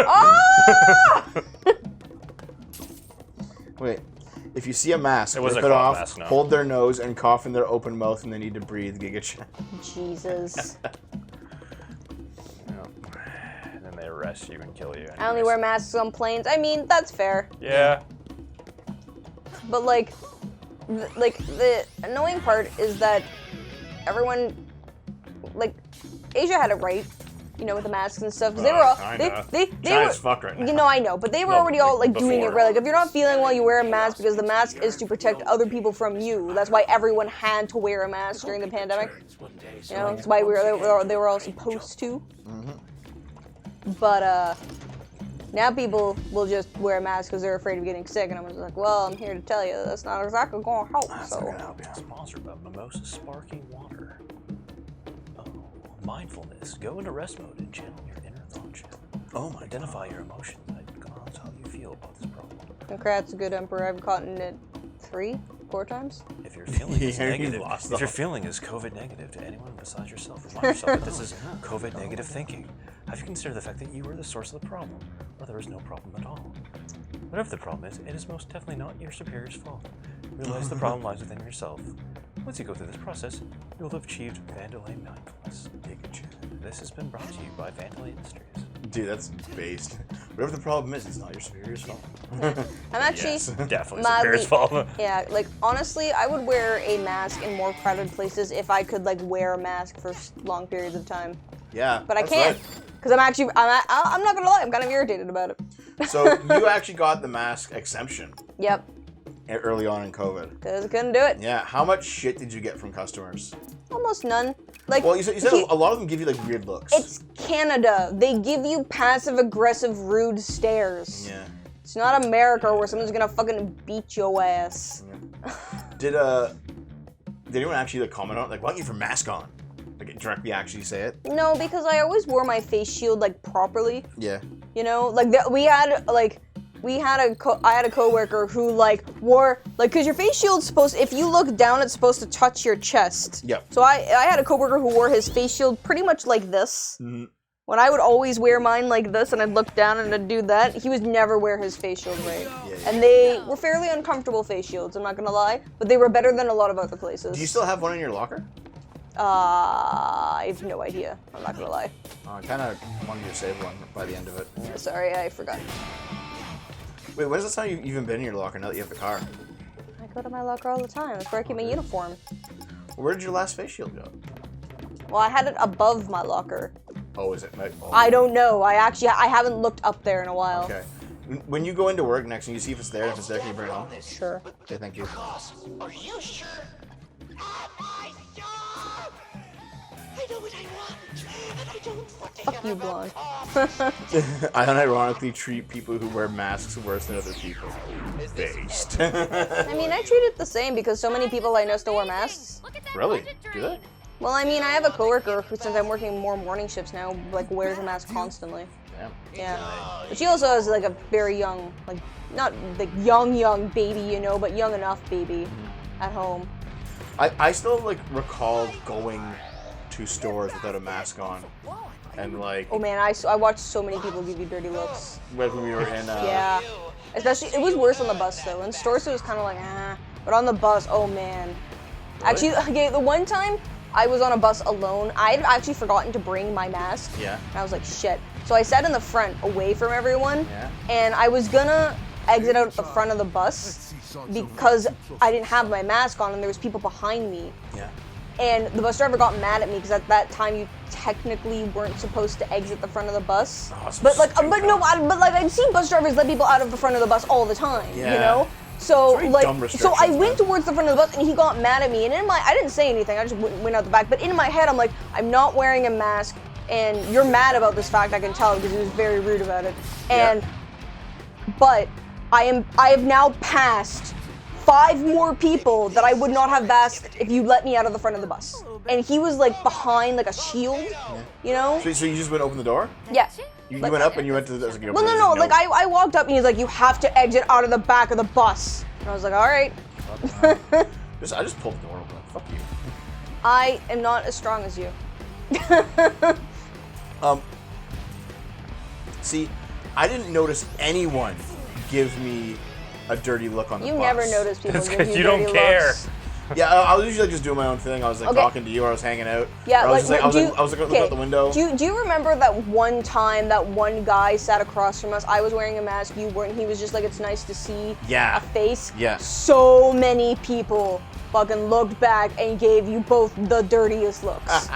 S1: Wait. If you see a mask,
S2: It wasn't
S1: rip
S2: a
S1: it
S2: cloth
S1: off,
S2: mask, no.
S1: hold their nose, and cough in their open mouth, and they need to breathe. Giga Chad.
S3: Jesus.
S2: And then they arrest you and kill you.
S3: I only wear masks on planes. I mean, that's fair.
S2: Yeah.
S3: But like the annoying part is that everyone, like, Asia had it right, you know, with the masks and stuff. 'Cause they were all they
S1: China's
S3: were,
S1: fucked right now.
S3: you know, I know, but they were
S2: No,
S3: already all like doing it
S2: before.
S3: right. Like, if you're not feeling well, you wear a mask because the mask is to protect other people from you. That's why everyone had to wear a mask during the pandemic. You know, that's why they were all supposed to. But now people will just wear a mask because they're afraid of getting sick, and I'm just like, well, I'm here to tell you that's not exactly going to help. So.
S2: Sponsored by Mimosa Sparking Water. Oh, mindfulness. Go into rest mode and channel your inner thought channel.
S1: Oh my
S2: Identify your emotions and cause how you feel about this problem.
S3: Congrats, good emperor. I've gotten it 4 times.
S2: If your feeling is
S1: Yeah, you
S2: negative,
S1: lost
S2: if your
S1: all.
S2: feeling is COVID negative to anyone besides yourself, remind yourself that this is COVID negative thinking. Have you considered the fact that you are the source of the problem, or there is no problem at all? Whatever the problem is, it is most definitely not your superior's fault. Realize the problem lies within yourself. Once you go through this process, you will have achieved Vandalay mindfulness. This has been brought to you by Vandalay Industries.
S1: Dude, that's based. Whatever the problem is, it's not your superior's fault.
S3: I'm actually
S2: Yes, definitely
S3: mildly-
S2: superior's fault.
S3: Yeah, like, honestly, I would wear a mask in more crowded places if I could, like, wear a mask for long periods of time.
S1: Yeah,
S3: But I
S1: that's
S3: can't,
S1: right.
S3: because I'm not gonna lie, I'm kind of irritated about it.
S1: So you actually got the mask exemption
S3: Yep,
S1: early on in COVID.
S3: because I couldn't do it.
S1: Yeah, how much shit did you get from customers?
S3: Almost none. Like,
S1: Well, you said a lot of them give you like weird looks.
S3: it's Canada. They give you passive-aggressive, rude stares.
S1: Yeah.
S3: It's not America where someone's gonna fucking beat your ass.
S1: Did anyone actually like comment on it? Like, why don't you have your mask on? Like directly actually say it?
S3: No, because I always wore my face shield, like, properly.
S1: Yeah.
S3: You know, like I had a coworker who like wore like, cause your face shield's supposed, if you look down, it's supposed to touch your chest.
S1: Yep.
S3: So I had a coworker who wore his face shield pretty much like this. When I would always wear mine like this, and I'd look down and I'd do that, he would never wear his face shield right. And they were fairly uncomfortable face shields. I'm not gonna lie, but they were better than a lot of other places.
S1: Do you still have one in your locker?
S3: I have no idea. I'm not gonna lie.
S1: I kind of wanted you to save one by the end of it.
S3: Sorry, I forgot.
S1: Wait, when's the time you've even been in your locker now that you have the car?
S3: I go to my locker all the time. That's where I keep my uniform.
S1: Where did your last face shield go?
S3: Well, I had it above my locker.
S1: Oh, is it? Oh.
S3: I don't know. I haven't looked up there in a while.
S1: Okay. When you go into work next and you see if it's there, if it's there, can you bring it home?
S3: Sure.
S1: Okay, thank you.
S6: Are you sure? Oh my God! I know what I want, and I don't want to
S3: Fuck you, blonde.
S1: I unironically treat people who wear masks worse than other people. Based.
S3: I mean, I treat it the same because so many people I know still wear masks.
S5: Look at that
S1: Really?
S5: budget
S1: Do
S5: drain.
S1: they?
S3: Well, I mean, I have a coworker who, since I'm working more morning shifts now, like wears a mask constantly.
S1: Damn.
S3: Yeah. But she also has like a very young, like not like young baby, you know, but young enough baby at home.
S1: I still like recall going to stores without a mask on, and like
S3: Oh man, I watched so many people give you dirty looks.
S1: when we were in.
S3: Yeah. Especially, it was worse on the bus though. In stores, it was kind of like, ah. But on the bus, oh man. Actually, okay, the one time I was on a bus alone, I'd actually forgotten to bring my mask.
S1: Yeah.
S3: And I was like, shit. So I sat in the front, away from everyone.
S1: Yeah.
S3: And I was gonna exit out the front of the bus because I didn't have my mask on and there was people behind me.
S1: Yeah.
S3: And the bus driver got mad at me because at that time you technically weren't supposed to exit the front of the bus.
S1: Oh, so
S3: but like,
S1: stupid.
S3: I've seen bus drivers let people out of the front of the bus all the time. You
S1: Yeah.
S3: know. So
S1: It's very
S3: like,
S1: dumb
S3: so I
S1: restrictions,
S3: went
S1: man.
S3: towards the front of the bus and he got mad at me. And I didn't say anything. I just went out the back. But in my head, I'm like, I'm not wearing a mask, and you're mad about this fact. I can tell because he was very rude about it. And but I have now passed 5 more people that I would not have masked if you let me out of the front of the bus. And he was like behind like a shield, you know?
S1: So you just went open the door?
S3: Yeah.
S1: You went up and you went to the.
S3: Well, no. Like I walked up and he's like, you have to exit out of the back of the bus. And I was like, all right.
S1: I just pulled the door open. Fuck you.
S3: I am not as strong as you.
S1: See, I didn't notice anyone give me a dirty look on the
S3: You
S1: bus.
S3: never notice people
S2: That's
S3: give
S2: 'cause
S3: you
S2: you don't
S3: dirty
S2: care.
S3: looks.
S1: Yeah, I was usually like just doing my own thing. I was like
S3: Okay.
S1: talking to you, or I was hanging out.
S3: Yeah,
S1: or I was
S3: like,
S1: just like,
S3: do
S1: I was looking out the window.
S3: Do you remember that one time that one guy sat across from us? I was wearing a mask, you weren't. He was just like, it's nice to see
S1: Yeah.
S3: a face.
S1: Yeah.
S3: So many people fucking looked back and gave you both the dirtiest looks.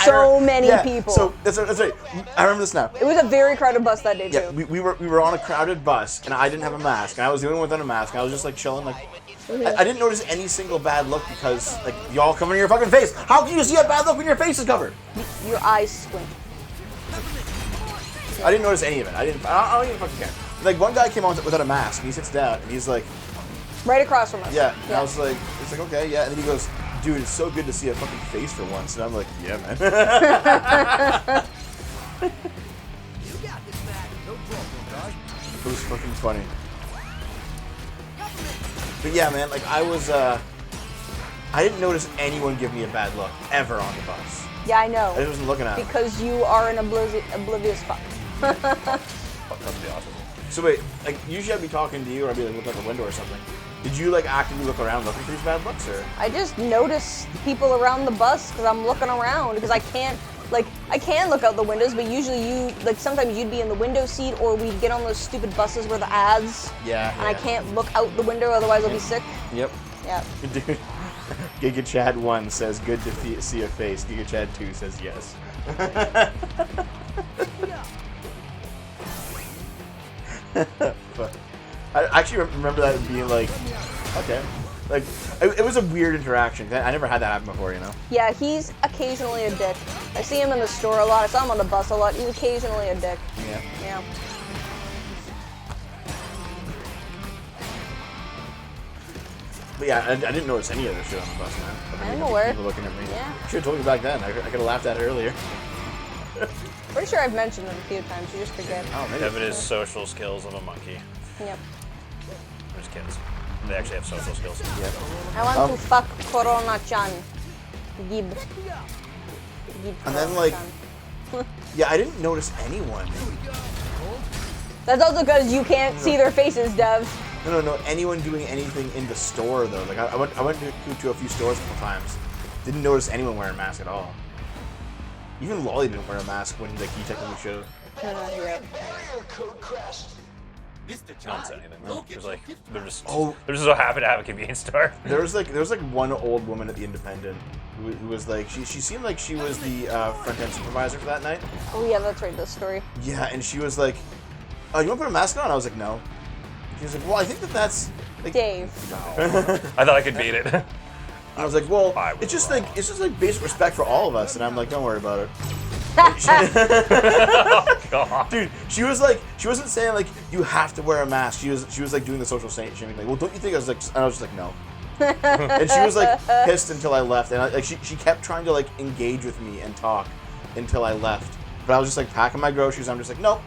S3: So many
S1: Yeah,
S3: people.
S1: So that's right. I remember this now.
S3: It was a very crowded bus that day
S1: Yeah,
S3: too.
S1: we were on a crowded bus, and I didn't have a mask, and I was the only one without a mask, and I was just like chilling, like. I didn't notice any single bad look because like y'all covering your fucking face. How can you see a bad look when your face is covered?
S3: Your eyes squint.
S1: I didn't notice any of it. I don't even fucking care. Like one guy came on without a mask, and he sits down, and he's like,
S3: Right across from us.
S1: yeah. And I was like, it's like okay, yeah. And then he goes, dude, it's so good to see a fucking face for once. And I'm like, yeah, man.
S4: You got this, Mac. No problem, guys.
S1: It was fucking funny. But yeah, man, like I didn't notice anyone give me a bad look ever on the bus.
S3: Yeah, I
S1: I
S3: know.
S1: just wasn't looking at them.
S3: Because you are an oblivious fuck.
S2: Fuck, that'd be awesome.
S1: So wait, like usually I'd be talking to you or I'd be like looking out the window or something. Did you like actively look around looking for these bad looks or?
S3: I just notice people around the bus because I'm looking around because I can look out the windows, but usually sometimes you'd be in the window seat or we'd get on those stupid buses where the ads.
S1: Yeah.
S3: And I can't look out the window, otherwise I'll be sick.
S1: Yep.
S3: Yeah.
S1: Dude, Giga Chad 1 says good to see a face. Giga Chad 2 says yes. I actually remember that being like, okay. Like, it was a weird interaction. I never had that happen before, you know?
S3: Yeah, he's occasionally a dick. I see him in the store a lot. I saw him on the bus a lot. He's occasionally a dick.
S1: Yeah.
S3: Yeah.
S1: But yeah, I didn't notice any of this shit on the bus, man.
S3: I'm aware.
S1: People looking at me.
S3: Yeah.
S1: Should have told you back then. I could have laughed at it earlier.
S3: Pretty sure I've mentioned it a few times. You just forget.
S1: Oh, maybe.
S2: Devin is social skills of a monkey.
S3: Yep.
S2: There's kids. They actually have social skills.
S1: Yeah.
S3: I want to fuck Corona-chan. Gib.
S1: And then, like, yeah, I didn't notice anyone.
S3: That's also because you can't see their faces, Dev.
S1: No, anyone doing anything in the store, though. Like, I went to a few stores a couple times. Didn't notice anyone wearing a mask at all. Even Lolly didn't wear a mask when, like, he technically should have.
S3: Yep.
S6: Code crashed.
S2: No one said anything. There's like, they're just
S1: Oh.
S2: so happy to have a convenience store.
S1: There was like one old woman at the Independent who was like, she seemed like she was the front end supervisor for that night.
S3: Oh yeah, that's right, this story.
S1: Yeah, and she was like, "Oh, you want to put a mask on?" I was like, "No." She was like, "Well, I think that's like."
S3: Dave.
S2: I thought I could beat it.
S1: I was like, "Well,
S2: I was
S1: it's just
S2: wrong.
S1: like basic respect for all of us." And I'm like, "Don't worry about it."
S2: Oh, God.
S1: Dude, she wasn't saying like you have to wear a mask. She was like doing the social shaming thing. Well, don't you think? I was just like no. And she was like pissed until I left, and she kept trying to like engage with me and talk until I left. But I was just like packing my groceries. I'm just like, nope.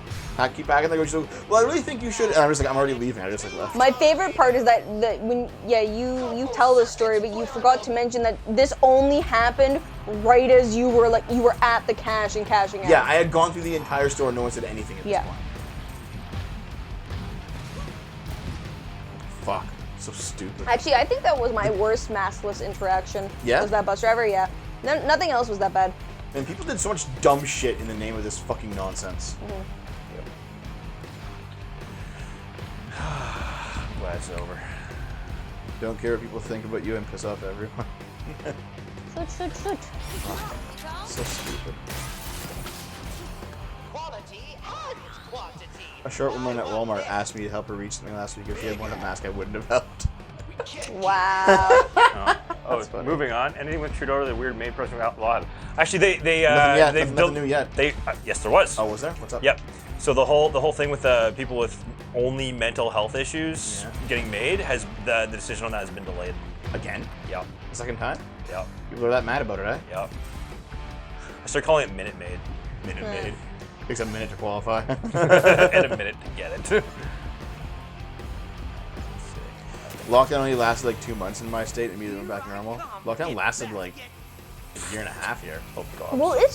S1: Keep packing the groceries. Well, I really think you should. And I was like, I'm already leaving. I just like left.
S3: My favorite part is that when you tell this story, but you forgot to mention that this only happened right as you were at the cash and cashing out.
S1: Yeah, I had gone through the entire store. No one said anything at this
S3: Yeah.
S1: point. Fuck. So stupid.
S3: Actually, I think that was my worst maskless interaction.
S1: Yeah?
S3: Was that bus driver? Yeah. Nothing else was that bad.
S1: And people did so much dumb shit in the name of this fucking nonsense.
S2: Glad it's over.
S1: Don't care what people think about you and piss off everyone.
S3: Shoot.
S1: So stupid.
S6: Quality and quantity.
S1: A short woman at Walmart asked me to help her reach something last week. If she had worn a mask, I wouldn't have helped.
S3: Wow.
S2: Oh,
S1: funny.
S2: moving on. Anything with Trudeau or the weird maid person law? Actually, they
S1: nothing new yet.
S2: Yes, there was.
S1: Oh, was there? What's up?
S2: Yep. So the whole thing with people with only mental health issues getting made the decision on that has been delayed.
S1: Again?
S2: Yep.
S1: The second time?
S2: Yep.
S1: People are that mad about it, eh?
S2: Yep. I started calling it Minute Maid. Minute Maid.
S1: Takes a minute to qualify.
S2: And a minute to get it.
S1: Lockdown only lasted like 2 months in my state. Immediately went back to normal. Lockdown lasted like a year and a half here.
S2: Oh God.
S3: Well, it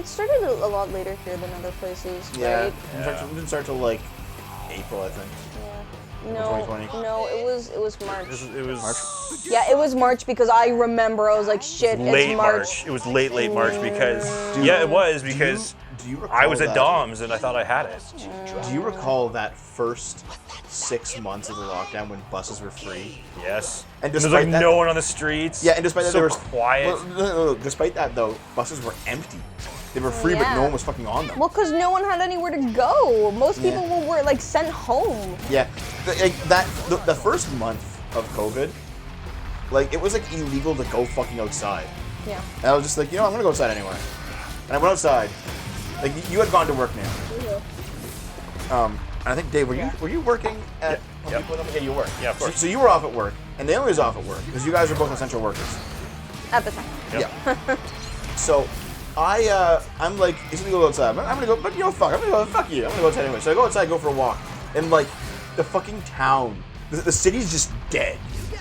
S3: started a lot later here than other places,
S1: Yeah.
S3: right?
S1: It didn't start till like April, I think.
S3: Yeah. No,
S1: 2020.
S3: no, it was March.
S2: It was
S1: March?
S3: Yeah, it was March because I remember I was like, shit,
S2: late
S3: it's
S2: March. It was late March because it was because
S1: Do you recall
S2: I was at
S1: that-
S2: DOMS and I thought I had it.
S1: Do you recall that first 6 months of the lockdown when buses were free?
S2: Yes.
S1: And
S2: There's
S1: despite
S2: like
S1: that-
S2: no one on the streets.
S1: Yeah, and despite that,
S2: so
S1: they were
S2: quiet.
S1: Well, no. Despite that, though, buses were empty. They were free, but
S3: Yeah.
S1: no one was fucking on them.
S3: Well, because no one had anywhere to go. Most people were like sent home.
S1: Yeah, the first month of COVID, like it was like illegal to go fucking outside.
S3: Yeah.
S1: And I was just like, I'm gonna go outside anyway. And I went outside. Like you had gone to work now. And I think Dave, were you working at? Home
S2: Yep.
S1: Depot with them? Yeah, you were.
S2: Yeah, of course.
S1: So you were off at work, and Naomi was off at work because you guys are both essential workers.
S3: At the time.
S2: Yep.
S1: Yeah. So I'm like, he's gonna go outside. I'm gonna go, but fuck, I'm gonna go, fuck you. I'm gonna go outside anyway. So I go outside, go for a walk, and like the fucking town, the city's just dead.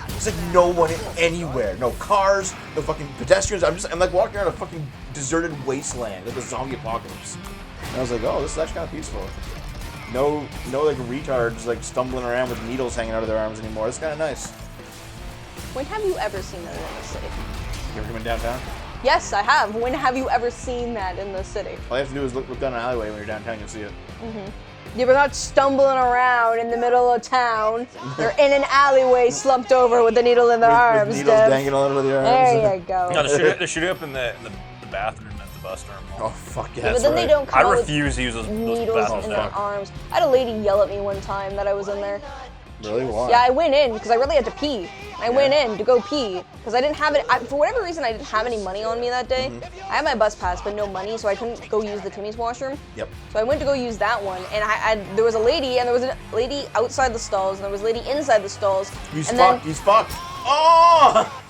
S1: There's like no one anywhere, no cars, no fucking pedestrians. I'm like walking around a fucking deserted wasteland, like a zombie apocalypse. And I was like, oh, this is actually kind of peaceful. No like retards like stumbling around with needles hanging out of their arms anymore. It's kind of nice.
S3: When have you ever seen that in the city?
S1: You ever come in downtown?
S3: Yes, I have. When have you ever seen that in the city?
S1: All you have to do is look down an alleyway when you're downtown, you'll see it.
S3: You're not stumbling around in the middle of town. They're in an alleyway, slumped over with a needle in their arms.
S1: With needles
S3: Dev.
S1: dangling out of their arms.
S3: There you go.
S2: No, they're shooting up in the bathroom at the bus terminal.
S1: Oh fuck yeah!
S3: Yeah,
S1: That's
S3: but then
S1: right.
S3: they don't
S2: I
S3: come out with
S2: refuse to use those
S3: needles
S2: bathrooms
S3: in their
S2: now.
S3: arms. I had a lady yell at me one time that I was in there.
S1: Really? Why?
S3: Yeah, I went in because I really had to pee. I went in to go pee because I didn't have it. For whatever reason, I didn't have any money on me that day. I had my bus pass, but no money, so I couldn't go use the Timmy's washroom.
S1: Yep.
S3: So I went to go use that one, and there was a lady, and there was a lady outside the stalls, and there was a lady inside the stalls.
S1: He's
S3: and
S1: fucked. He's fucked. Oh!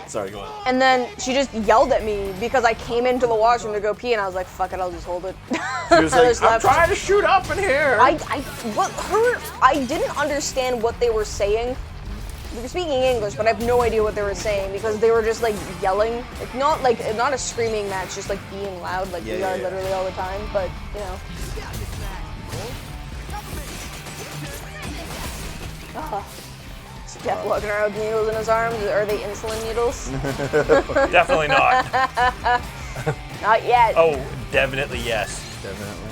S1: Sorry, go on.
S3: And then she just yelled at me because I came into the washroom to go pee, and I was like, "Fuck it, I'll just hold it."
S1: She was
S3: I
S1: like,
S3: just
S1: I'm
S3: left.
S1: trying to shoot up in here.
S3: I didn't understand what they were saying. They were speaking English, but I have no idea what they were saying because they were just like yelling, like not a screaming match, just like being loud, like we are literally all the time. But you know. Jeff walking around with needles in his arms. Are they insulin needles?
S2: Definitely not.
S3: Not yet.
S2: Oh, definitely yes.
S1: Definitely.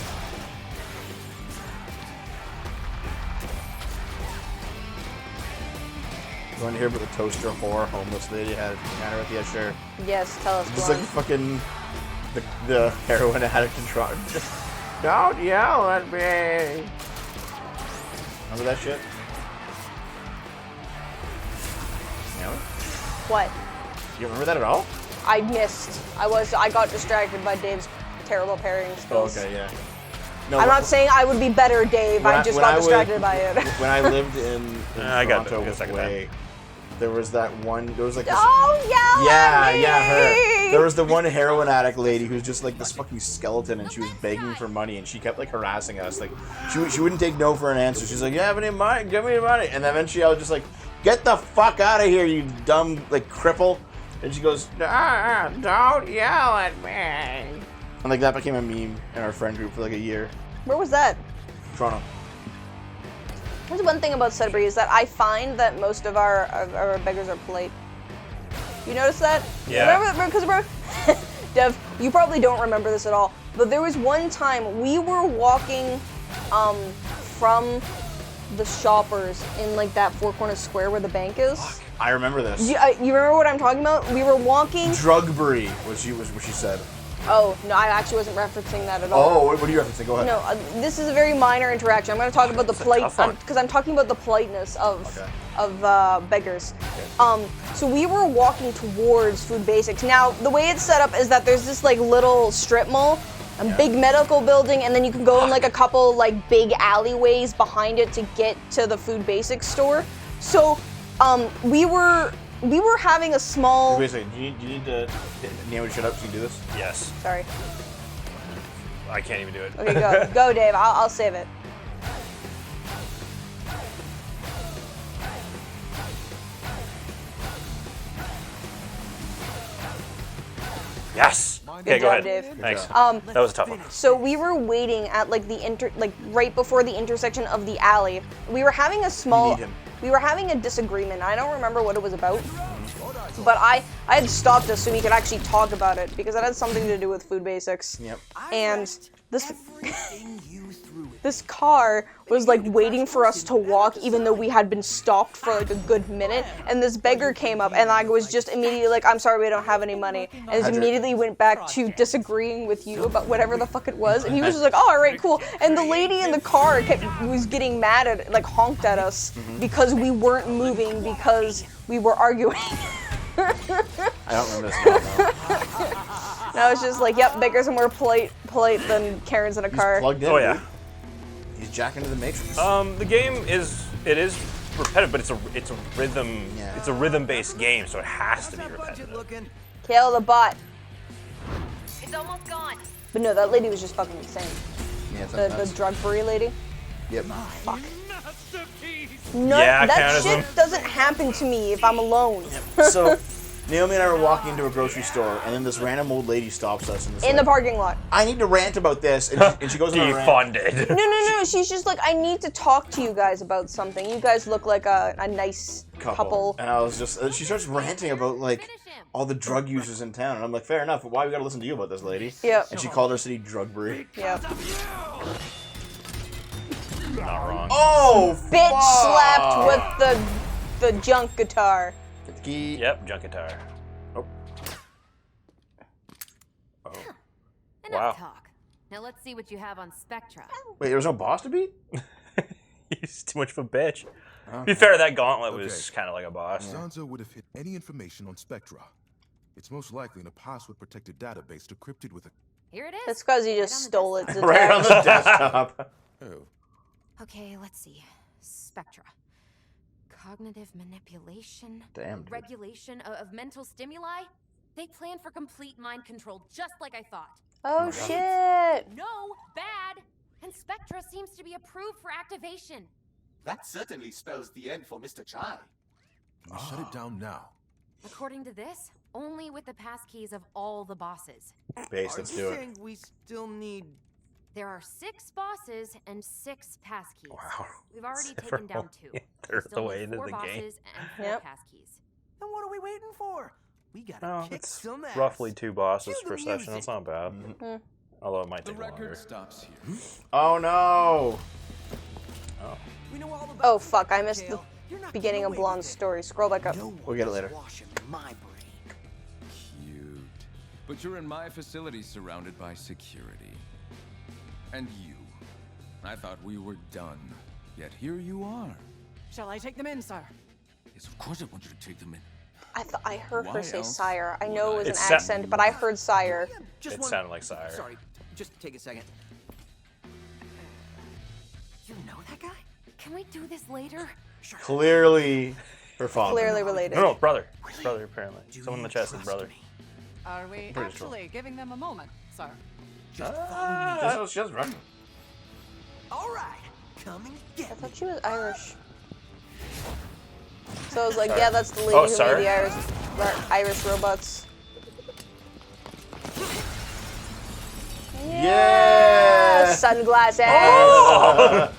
S1: You want to hear about the toaster whore homeless lady had an encounter with? Yeah, sure.
S3: Yes, tell us.
S1: Just
S3: go
S1: like
S3: on.
S1: fucking the heroin addict in Toronto. Just don't yell at me. Remember that shit? You know?
S3: What?
S1: You remember that at all?
S3: I missed. I got distracted by Dave's terrible parrying
S1: Oh,
S3: skills.
S1: okay, yeah. No,
S3: I'm not saying I would be better, Dave.
S1: when
S3: I just
S1: when
S3: got
S1: was-
S3: distracted by it.
S1: When I lived in
S2: I got
S1: Toronto
S2: a
S1: with
S2: second
S1: Way, there was that one. There was like this,
S3: Oh,
S1: yeah,
S3: yeah,
S1: her. There was the one heroin addict lady who's just like this fucking skeleton, and she was begging for money, and she kept like harassing us. Like she wouldn't take no for an answer. She's like, "You have any money? Give me your money." And then eventually I was just like, "Get the fuck out of here, you dumb like cripple!" And she goes, "Don't yell at me." And like that became a meme in our friend group for like a year.
S3: Where was that?
S1: Toronto.
S3: Here's one thing about Sudbury is that I find that most of our beggars are polite. You notice that?
S2: Yeah.
S3: Remember, Dev, you probably don't remember this at all, but there was one time we were walking from the shoppers in like that Four Corners Square where the bank is.
S1: I remember this.
S3: You remember what I'm talking about? We were walking.
S1: Drugbury was what she said.
S3: Oh, no, I actually wasn't referencing that at all.
S1: Oh, what are you referencing? Go ahead.
S3: No, this is a very minor interaction. I'm going to talk about the because I'm talking about the politeness of beggars. So we were walking towards Food Basics. Now, the way it's set up is that there's this like little strip mall, a big medical building, and then you can go in like a couple like big alleyways behind it to get to the Food Basics store. So we were having a small.
S1: Wait a second. Do you need to name it shut up so you can do this?
S2: Yes.
S3: Sorry.
S2: I can't even do it.
S3: Okay, go, Dave. I'll save it.
S2: Yes. Okay,
S3: Good
S2: go
S3: job,
S2: ahead.
S3: Dave.
S2: Thanks.
S3: That
S2: was a tough one.
S3: So we were waiting at like right before the intersection of the alley. We were having we were having a disagreement. I don't remember what it was about, but I had stopped us so we could actually talk about it because it had something to do with Food Basics.
S1: Yep.
S3: And this car was like waiting for us to walk even though we had been stopped for like a good minute, and this beggar came up and I was just immediately like, I'm sorry, we don't have any money, and just immediately went back to disagreeing with you about whatever the fuck it was, and he was just like, oh, alright, cool. And the lady in the car was getting mad at, like, honked at us because we weren't moving because we were arguing.
S1: I don't remember this now.
S3: And I was just like, yep, beggars are more polite than Karens in a car.
S1: Plugged in.
S2: Oh yeah.
S1: Dude. He's jacking into the Matrix.
S2: The game is repetitive, but it's a rhythm.
S1: Yeah.
S2: It's a rhythm-based game, so it has to be repetitive.
S3: Kill the bot.
S5: It's almost gone.
S3: But no, that lady was just fucking insane.
S1: Yeah,
S3: The drug furry lady.
S1: Yep.
S3: Fuck. No,
S2: Yeah,
S3: that
S2: Canada.
S3: shit doesn't happen to me if I'm alone.
S1: So, Naomi and I were walking into a grocery store, and then this random old lady stops us and is
S3: In
S1: like,
S3: the parking lot.
S1: I need to rant about this, and she goes on a rant.
S2: Defunded.
S3: No. She's just like, I need to talk to you guys about something. You guys look like a nice couple.
S1: And I was just, she starts ranting about like
S5: Finish him.
S1: all the drug users in town, and I'm like, fair enough, but why we gotta listen to you about this, lady?
S3: Yep.
S1: And she called our city Drugbury.
S3: Yep.
S2: Not wrong.
S1: Oh,
S3: Bitch slapped with the junk guitar.
S1: Get the key.
S2: Yep, junk guitar.
S1: Oh.
S5: Enough
S2: Wow.
S5: talk. Now let's see what you have on Spectra.
S1: Wait, there was no boss to beat?
S2: He's too much of a bitch. To be fair, that gauntlet was kind of like a boss.
S7: Zanza would have hit any information on Spectra. It's most likely in a password-protected database decrypted with a...
S5: Here it is.
S3: That's because he
S5: Right
S3: just
S5: on the
S3: stole it.
S5: desk.
S3: To
S1: Right on the desktop.
S7: Oh,
S5: Okay, let's see. Spectra. Cognitive manipulation.
S1: Damn, dude.
S5: Regulation of mental stimuli. They plan for complete mind control, just like I thought.
S3: Oh shit.
S5: No, bad. And Spectra seems to be approved for activation.
S6: That certainly spells the end for Mr. Chai.
S7: we shut it down now.
S5: According to this, only with the passkeys of all the bosses.
S1: Base, let's do it.
S4: saying we still need...
S5: There are 6 bosses and 6 passkeys.
S2: Wow.
S5: We've already
S2: Never
S5: taken down 2.
S2: only
S5: We
S2: a
S5: still
S2: third the way
S5: need
S2: into
S5: 4
S2: the game.
S5: bosses and 4
S3: Yep.
S5: passkeys.
S4: Then what are we waiting for? We gotta
S2: No,
S4: kick
S2: it's
S4: some ass.
S2: roughly 2 bosses
S4: Cue the
S2: per session.
S4: music.
S2: That's not bad. Although it might
S9: The
S2: take
S9: record
S2: longer.
S9: stops here.
S1: Oh no!
S4: We know all about
S3: Oh
S4: you,
S3: fuck, I missed the
S4: Kale. You're not
S3: beginning
S4: getting
S3: of
S4: away
S3: Blonde's
S4: with it.
S3: story. Scroll back up.
S4: No
S1: We'll get it
S4: one's
S1: later.
S4: washing my brain.
S9: Cute. But you're in my facility surrounded by security. And you. I thought we were done. Yet here you are.
S10: Shall I take them in, sir?
S9: Yes, of course I want you to take them in.
S3: I heard her
S9: Why
S3: say
S9: else
S3: sire. I know it was
S2: It
S3: an
S2: sa-
S3: accent, but I heard sire.
S4: Just
S2: It
S4: one...
S2: sounded like Sire.
S4: Sorry, just take a second. You know that guy?
S5: Can we do this later?
S1: Clearly, her father.
S3: Clearly related.
S2: No, brother. His brother, apparently. Someone in the chat said brother.
S10: Are we
S1: Pretty sure.
S10: actually giving them a moment, sir?
S1: She doesn't run.
S4: All right, come and
S3: I
S4: get me.
S3: thought she was Irish. So I was like, yeah, that's the lady
S2: Oh,
S3: who
S2: sorry.
S3: made the Irish robots.
S1: Yeah!
S3: Sunglasses.
S2: Oh!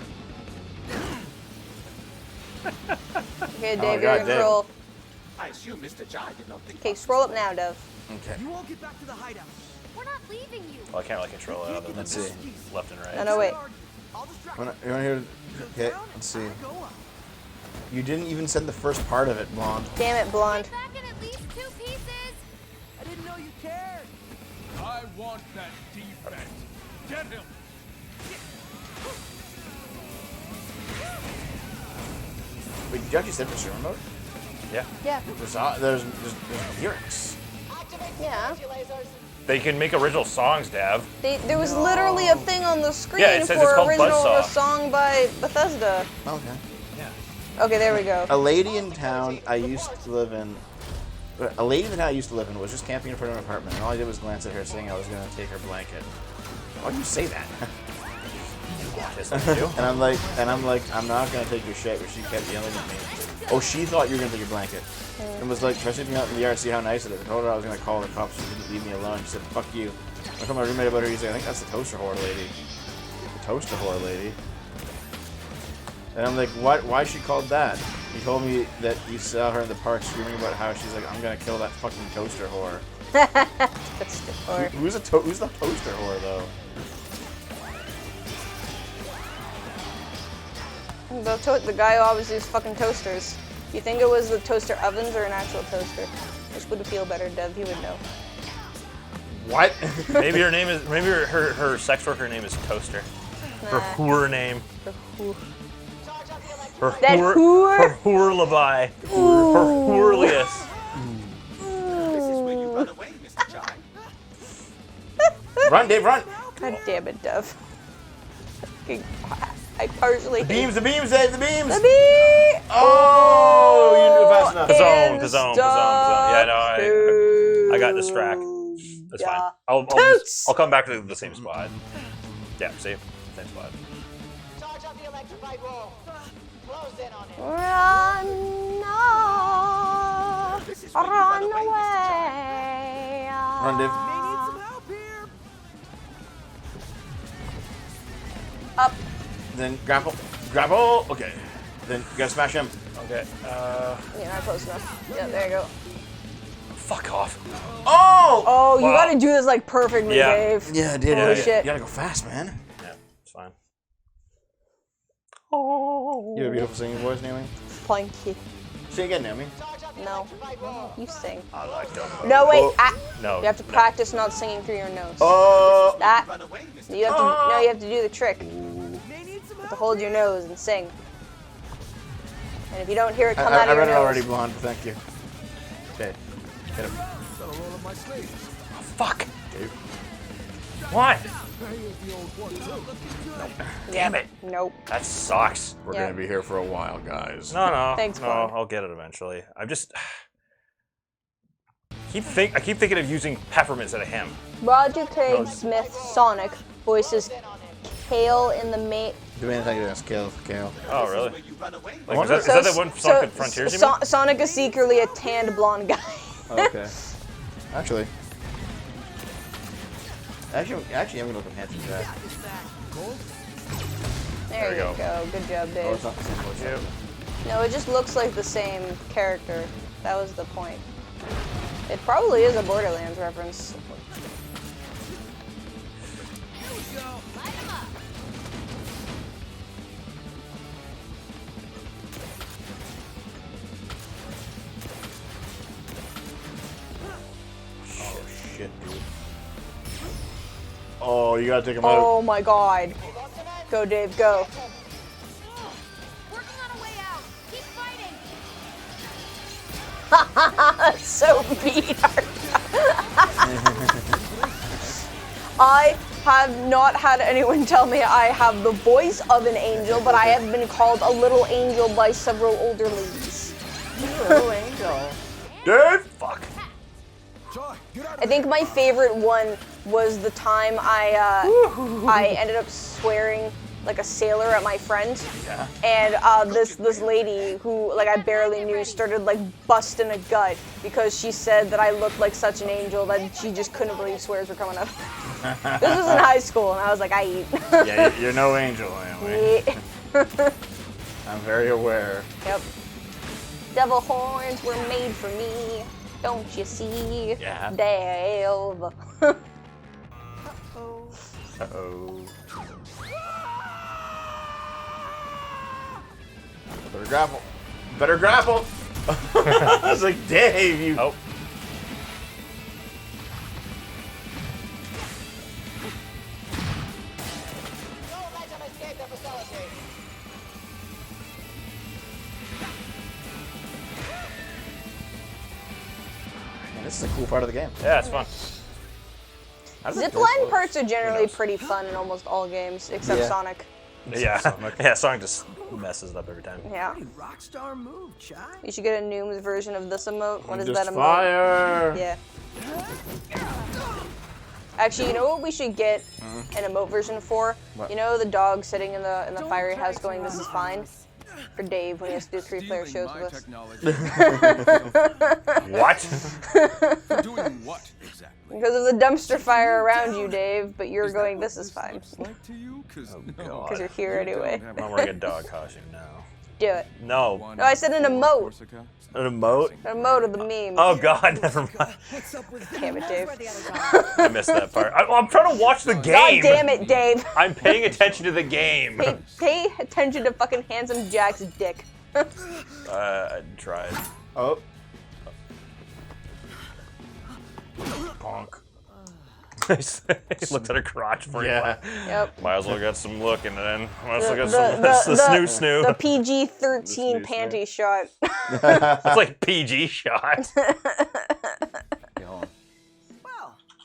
S3: Here,
S1: Oh,
S3: Dave,
S1: God,
S3: you're
S1: Dave.
S3: roll.
S7: I assume Mr. Jai did not think.
S3: Okay, scroll up now, Dove.
S1: Okay.
S4: You all get back to the hideout.
S5: We're not leaving you.
S2: Well, I can't really control it other than
S1: Let's
S2: just
S1: see.
S2: left and right.
S3: No, wait.
S4: I'll distract
S1: You want to hear? Okay, let's see.
S4: Go up.
S1: You didn't even send the first part of it, Blonde.
S3: Damn it, Blonde.
S5: Back in at least 2 pieces.
S4: I didn't know you cared.
S9: I want that defense. Get him.
S1: Wait, did you actually send the stream mode?
S2: Yeah.
S3: Yeah.
S1: There's lyrics.
S3: Yeah.
S2: They can make original songs, Dav.
S3: There was literally a thing on the screen
S2: Yeah, it says
S3: for
S2: it's called
S3: original
S2: Buzzsaw.
S3: song by Bethesda.
S1: Okay.
S2: Yeah.
S3: Okay, there we go.
S1: A lady in town I used to live in. A lady in the town I used to live in was just camping in front of an apartment, and all I did was glance at her, saying I was going to take her blanket. Why'd you say that?
S2: Yes, I do.
S1: and I'm like, I'm not going to take your shit, but she kept yelling at me. Oh, she thought you were going to take your blanket. And was like, try me out in the yard, see how nice it is. I told her I was going to call the cops, she didn't leave me alone. She said, fuck you. I told my roommate about her, he's like, I think that's the toaster whore lady. The toaster whore lady. And I'm like, what? Why is she called that? He told me that you saw her in the park screaming about how she's like, I'm going to kill that fucking toaster whore.
S3: Toaster whore.
S1: Who's the toaster whore, though?
S3: The guy who obviously is fucking toasters. You think it was the toaster ovens or an actual toaster? Which would feel better, Dev? He would know.
S1: What?
S2: Maybe her name is. Maybe her sex worker name is Toaster. Her
S3: Nah.
S2: whore name.
S3: Her who?
S2: Her
S3: That
S2: whore.
S3: whore?
S2: Her whorelaby. Her whorelius.
S7: This is where you run away, Mr. Jai.
S1: Run, Dave, run!
S3: God damn it, Dev. I partially
S1: The beams, Dave, the beams!
S3: The bee!
S1: Oh, you didn't do it fast enough.
S2: The zone. Yeah, no, I got distracted. That's fine. I'll come back to the same spot. Yeah, see? Same spot.
S6: Charge up the electrified roll. Close in on it.
S3: Run, no, run away.
S1: Run, Dave.
S4: May need some help here.
S3: Up.
S1: Then grapple. Grapple! Okay. Then you gotta smash him.
S2: Okay.
S3: You're not close enough. Yeah, there you go.
S2: Fuck off.
S1: Oh!
S3: Oh, you
S2: Wow.
S3: gotta do this like perfectly,
S2: Yeah.
S3: Dave.
S1: Yeah, I did.
S3: Holy
S1: You
S3: shit.
S1: gotta go fast, man.
S2: Yeah, it's fine.
S3: Oh.
S1: You have a beautiful singing voice, Naomi.
S3: Pointy.
S1: Sing again, Naomi.
S3: No. You sing.
S2: I like them.
S3: No, wait.
S1: Oh.
S2: No.
S3: You have to practice not singing through your nose.
S1: Oh!
S3: That.
S7: Run away, Mr.
S3: You have to. No, you have to do the trick.
S4: May need some
S3: To
S4: help.
S3: hold your nose and sing. And if you don't hear it come
S1: I
S3: out of your
S1: read it
S3: nose.
S1: already, Blonde. Thank you. Okay. Hit him.
S7: Gotta roll up my sleeves.
S2: Fuck. What? Damn it.
S3: Nope.
S2: That sucks.
S1: We're
S3: Yeah.
S1: gonna be here for a while, guys.
S2: No.
S3: Thanks,
S2: no,
S3: Bond.
S2: I'll get it eventually. I'm just. I keep thinking of using peppermint instead of him.
S3: Roger Craig Smith Sonic voices Kale in the main.
S1: Do anything against Kale.
S2: Oh, really?
S7: Where you run away.
S2: Like, is that the one Sonic Frontiers you mean?
S3: Sonic is secretly a tanned blonde guy.
S1: Okay. Actually, I'm gonna look at handsome guy.
S3: There
S2: we
S3: you
S2: go.
S3: go. Good job,
S1: Oh,
S3: Dave.
S1: it's not the same voice.
S2: Yep.
S3: No, it just looks like the same character. That was the point. It probably is a Borderlands reference.
S1: Oh shit, dude. Oh, you gotta take him out.
S3: Oh my god. Go, Dave, go.
S5: Working on a way out. Keep fighting.
S3: That's so mean. I have not had anyone tell me I have the voice of an angel, but I have been called a little angel by several older ladies.
S1: Little angel. Dave!
S2: Fuck.
S3: I think my favorite one was the time I ended up swearing like a sailor at my friend.
S1: Yeah.
S3: And this lady who like I barely knew started like busting a gut because she said that I looked like such an angel that she just couldn't believe swears were coming out. This was in high school, and I was like, I eat.
S1: Yeah, you're no angel, Naomi.
S3: Yeah.
S1: I'm very aware.
S3: Yep. Devil horns were made for me. Don't you see?
S2: Yeah.
S3: Dave.
S2: Uh-oh.
S1: Better grapple. Better grapple. I was like, Dave, you.
S2: Oh.
S6: Don't let him escape the facility.
S1: Man, this is a cool part of the game.
S2: Yeah, it's fun.
S3: Zipline parts are generally pretty fun in almost all games, except
S1: Yeah.
S3: Sonic.
S2: Yeah. Yeah, Sonic just messes it up every time.
S3: Yeah.
S4: Rockstar move, Chai.
S3: You should get a Noom's version of this emote. What is
S1: Just
S3: that emote?
S1: fire.
S3: Yeah. Actually, you know what we should get an emote version for?
S1: What?
S3: You know the dog sitting in the fiery house going, "This is fine," for Dave when he has to do 3-player shows with us.
S2: What?
S9: For doing what exactly?
S3: Because of the dumpster fire around you, Dave, but you're going, "This is fine,"
S9: Like to you? Cause no,
S3: because you're here anyway.
S2: I'm not wearing a dog costume now.
S3: Do it.
S2: No.
S3: No, I said an emote.
S9: Corsica?
S2: An emote?
S3: An emote of the meme.
S2: Oh god, never mind.
S4: What's up with
S3: Damn it, Dave.
S2: I missed that part. I'm trying to watch the
S3: God
S2: game.
S3: damn it, Dave.
S2: I'm paying attention to the game.
S3: Pay attention to fucking Handsome Jack's dick.
S2: I tried.
S1: Oh.
S2: Bonk. He looked at her crotch for
S1: Yeah.
S3: Yep.
S2: Might as well get some looking then. Might as well get some the snoo.
S3: The PG-13 panty shot.
S2: That's like PG shot.
S4: Well,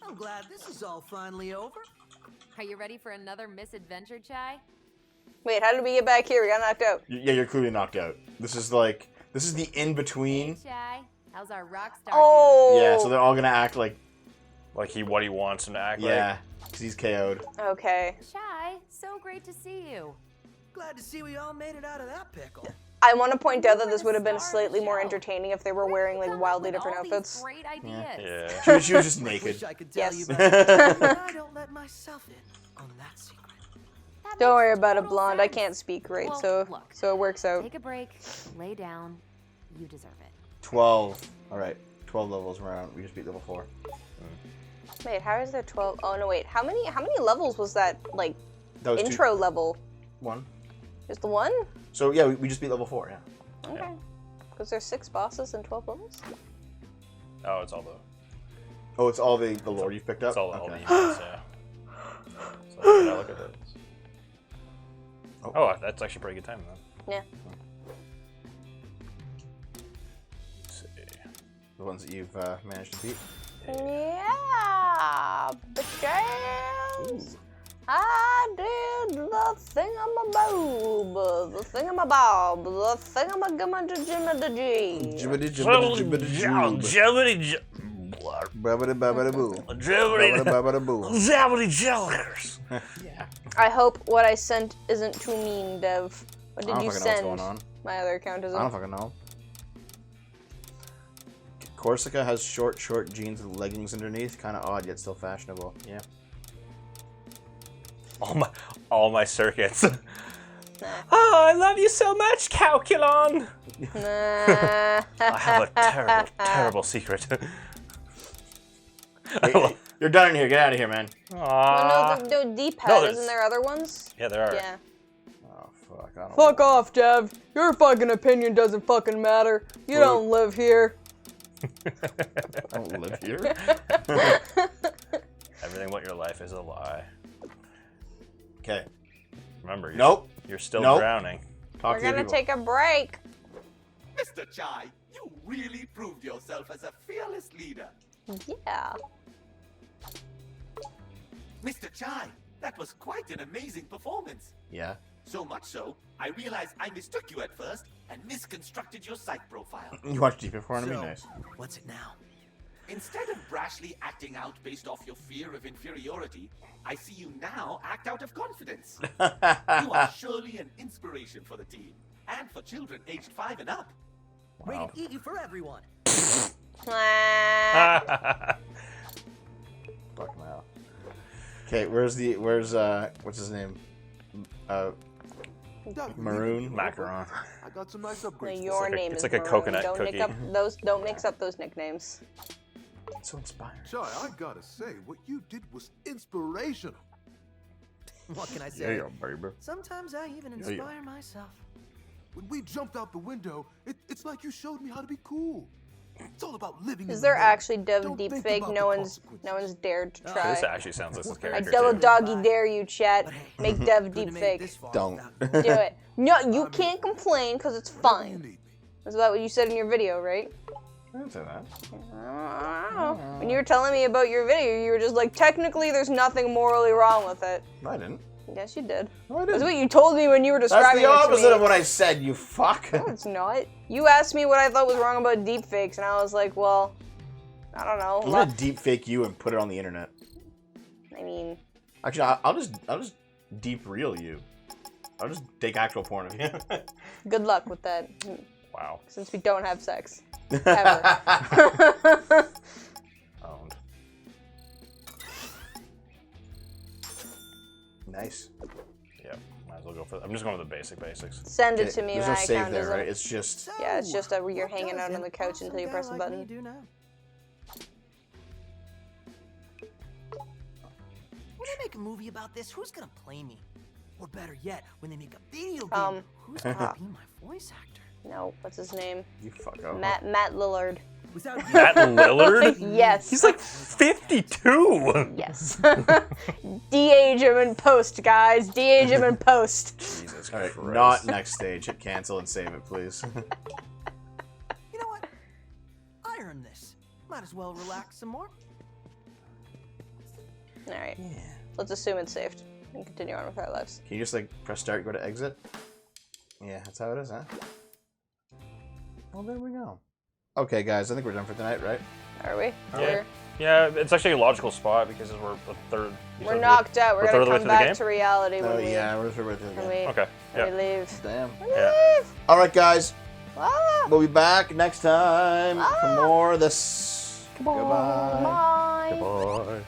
S4: I'm glad this is all finally over.
S5: Are you ready for another misadventure, Chai?
S3: Wait, how did we get back here? We got knocked out.
S1: Yeah, you're clearly knocked out. This is the in between.
S5: Hey, Chai. How's our rock star
S3: Oh.
S1: Yeah, so they're all gonna act like.
S2: Like what he wants him to act
S1: Yeah, because he's KO'd.
S3: Okay.
S5: doing? Chai, so great to see you.
S4: Glad to see we all made it out of that pickle.
S3: I want to point out that this would have been slightly more entertaining if they were wearing like wildly
S5: With
S3: different
S5: all these
S3: outfits.
S5: Great ideas.
S2: like. Yeah.
S1: She was just naked.
S4: Wish I could tell you
S3: Yes.
S4: about it. I don't let myself in on that secret.
S5: That
S3: Don't
S5: makes
S3: worry about it,
S5: total
S3: Blonde. I
S5: sense.
S3: can't speak right,
S5: Well,
S3: so
S5: look.
S3: it works out.
S5: Take a break, lay down. You deserve it.
S1: 12. All right, 12 levels around. We just beat level 4.
S3: Wait, how is there 12? Oh no, wait. How many levels was that? Like
S1: That was
S3: intro level?
S1: 1.
S3: Just the one?
S1: So yeah, we just beat level 4. Yeah.
S3: Okay. Because there's 6 bosses and 12 levels.
S2: Oh, it's all the
S1: Oh, it's all the lore you've picked up.
S2: it's all the
S1: Okay.
S2: units, yeah. So yeah, look at this. Oh, that's actually pretty good timing then.
S3: Yeah.
S2: Let's see.
S1: The ones that you've managed to beat.
S3: Yeah, bitches. I did the thingamabob, the thingamabob, the thingamagumajimajimajig.
S1: Jibbity jibbity jibbity Babbity babbity boo. Babbity babbity boo.
S2: Zabbity jellies.
S3: I hope what I sent isn't too mean, Dev. What
S1: I
S3: did
S1: don't
S3: you
S1: fucking know what's
S3: send?
S1: going on.
S3: My other account
S1: I
S3: isn't.
S1: don't fucking know. Corsica has short jeans with leggings underneath. Kind of odd, yet still fashionable. Yeah.
S2: All my circuits. Oh, I love you so much, Calculon.
S3: Nah.
S2: I have a terrible secret.
S1: Hey, you're done in here. Get out of here, man.
S3: Well, no, the D-pad.
S2: No, there's-
S3: Isn't there other ones?
S2: Yeah, there are.
S3: Yeah.
S1: Oh fuck! I don't
S3: Fuck off, Dev. Your fucking opinion doesn't fucking matter. You don't live here.
S1: I don't live here.
S2: Everything about your life is a lie.
S1: Okay.
S2: Remember, you're still
S1: Nope.
S2: drowning.
S3: We're gonna take a break.
S6: Mr. Chai, you really proved yourself as a fearless leader.
S3: Yeah.
S6: Mr. Chai, that was quite an amazing performance.
S1: Yeah.
S6: So much so, I realized I mistook you at first and misconstructed your psych profile.
S1: You watched Deep Before Enemy?
S4: So,
S1: Nice.
S4: what's it now?
S6: Instead of brashly acting out based off your fear of inferiority, I see you now act out of confidence. You are surely an inspiration for the team, and for children aged 5 and up.
S1: Wow.
S4: Rated E for everyone.
S1: Fuck now. Okay, where's what's his name? Maroon.
S2: Macaron.
S7: I got some nice
S3: No,
S7: upgrades.
S3: your name
S2: it's
S3: is
S2: like a
S3: Maroon.
S2: coconut
S3: don't
S2: cookie.
S3: Don't mix up those nicknames.
S1: So inspiring.
S7: Shy, I gotta say, what you did was inspirational.
S4: What can I say?
S2: There you go, baby.
S4: Sometimes I even
S2: Yeah, yeah.
S4: inspire myself.
S7: When we jumped out the window, it's like you showed me how to be cool. It's all about living.
S3: Is
S7: in
S3: there
S7: the moment.
S3: actually dev
S7: Don't think
S3: deepfake?
S7: about
S3: No
S7: the
S3: one's
S7: consequences.
S3: dared to try.
S2: This actually sounds like this
S3: I
S2: character.
S3: double
S2: too.
S3: doggy dare you, chat.
S4: But hey,
S3: Make dev
S4: couldn't have made it this
S3: deepfake.
S4: far
S1: Don't.
S4: without-
S3: Do it. No, you can't complain because it's
S7: Whenever you
S3: fine.
S7: need me.
S3: Is that what you said in your video, right?
S1: I didn't say that.
S3: I don't know. When you were telling me about your video, you were just like, technically, there's nothing morally wrong with it.
S1: No, I didn't.
S3: Yes, you did.
S1: No, I
S3: That's
S1: didn't.
S3: what you told me when you were
S1: That's
S3: describing
S1: the
S3: it to
S1: opposite
S3: me.
S1: of what I said, you fuck.
S3: No, it's not. You asked me what I thought was wrong about deepfakes, and I was like, well, I don't know.
S1: I'm gonna deep fake you and put it on the internet.
S3: I mean,
S1: Actually, I'll just deep reel you. I'll just take actual porn of you.
S3: good luck with that,
S2: Wow.
S3: since we don't have sex. Ever.
S2: Owned.
S1: Nice.
S2: Yep. Might as well go for. I'm just going with the basics.
S3: Send it to me.
S1: There's
S3: My
S1: no save
S3: account
S1: there,
S3: doesn't.
S1: right? It's just.
S3: Yeah, it's just that you're
S4: What
S3: hanging
S4: does
S3: out on
S4: an
S3: the couch until you
S4: awesome
S3: press a
S4: guy
S3: button.
S4: like me do now? When they make a movie about this, who's gonna play me? Or better yet, when they make a video game, who's gonna be my voice actor?
S3: No, what's his name?
S1: You fuck up.
S3: Matt Lillard.
S4: Without
S2: Matt Lillard?
S3: Yes.
S2: He's like 52.
S3: Yes. De-age him in post, guys. De-age him in post.
S2: Jesus
S1: All right,
S2: Christ.
S1: not next stage. Hit cancel and save it, please.
S4: You know what? I earned this. Might as well relax some more.
S3: All right. Let's assume it's saved and continue on with our lives.
S1: Can you just like press start, go to exit? Yeah, that's how it is, huh? Well, there we go. Okay, guys, I think we're done for tonight, right?
S3: Are we?
S2: Yeah. Yeah, it's actually a logical spot because we're the third.
S3: We're knocked out. We're
S2: third
S3: gonna
S2: of the way
S3: come
S2: through the game?
S3: back to reality
S1: Oh,
S3: when we
S1: yeah, we're through with it.
S3: when we,
S2: Okay.
S3: when
S2: Yeah.
S3: we leave.
S1: Damn.
S3: When we
S2: Yeah.
S3: leave.
S1: All right, guys,
S3: Ah,
S1: we'll be back next time for more of this.
S3: Goodbye.
S1: Goodbye.
S3: Bye.
S2: Goodbye.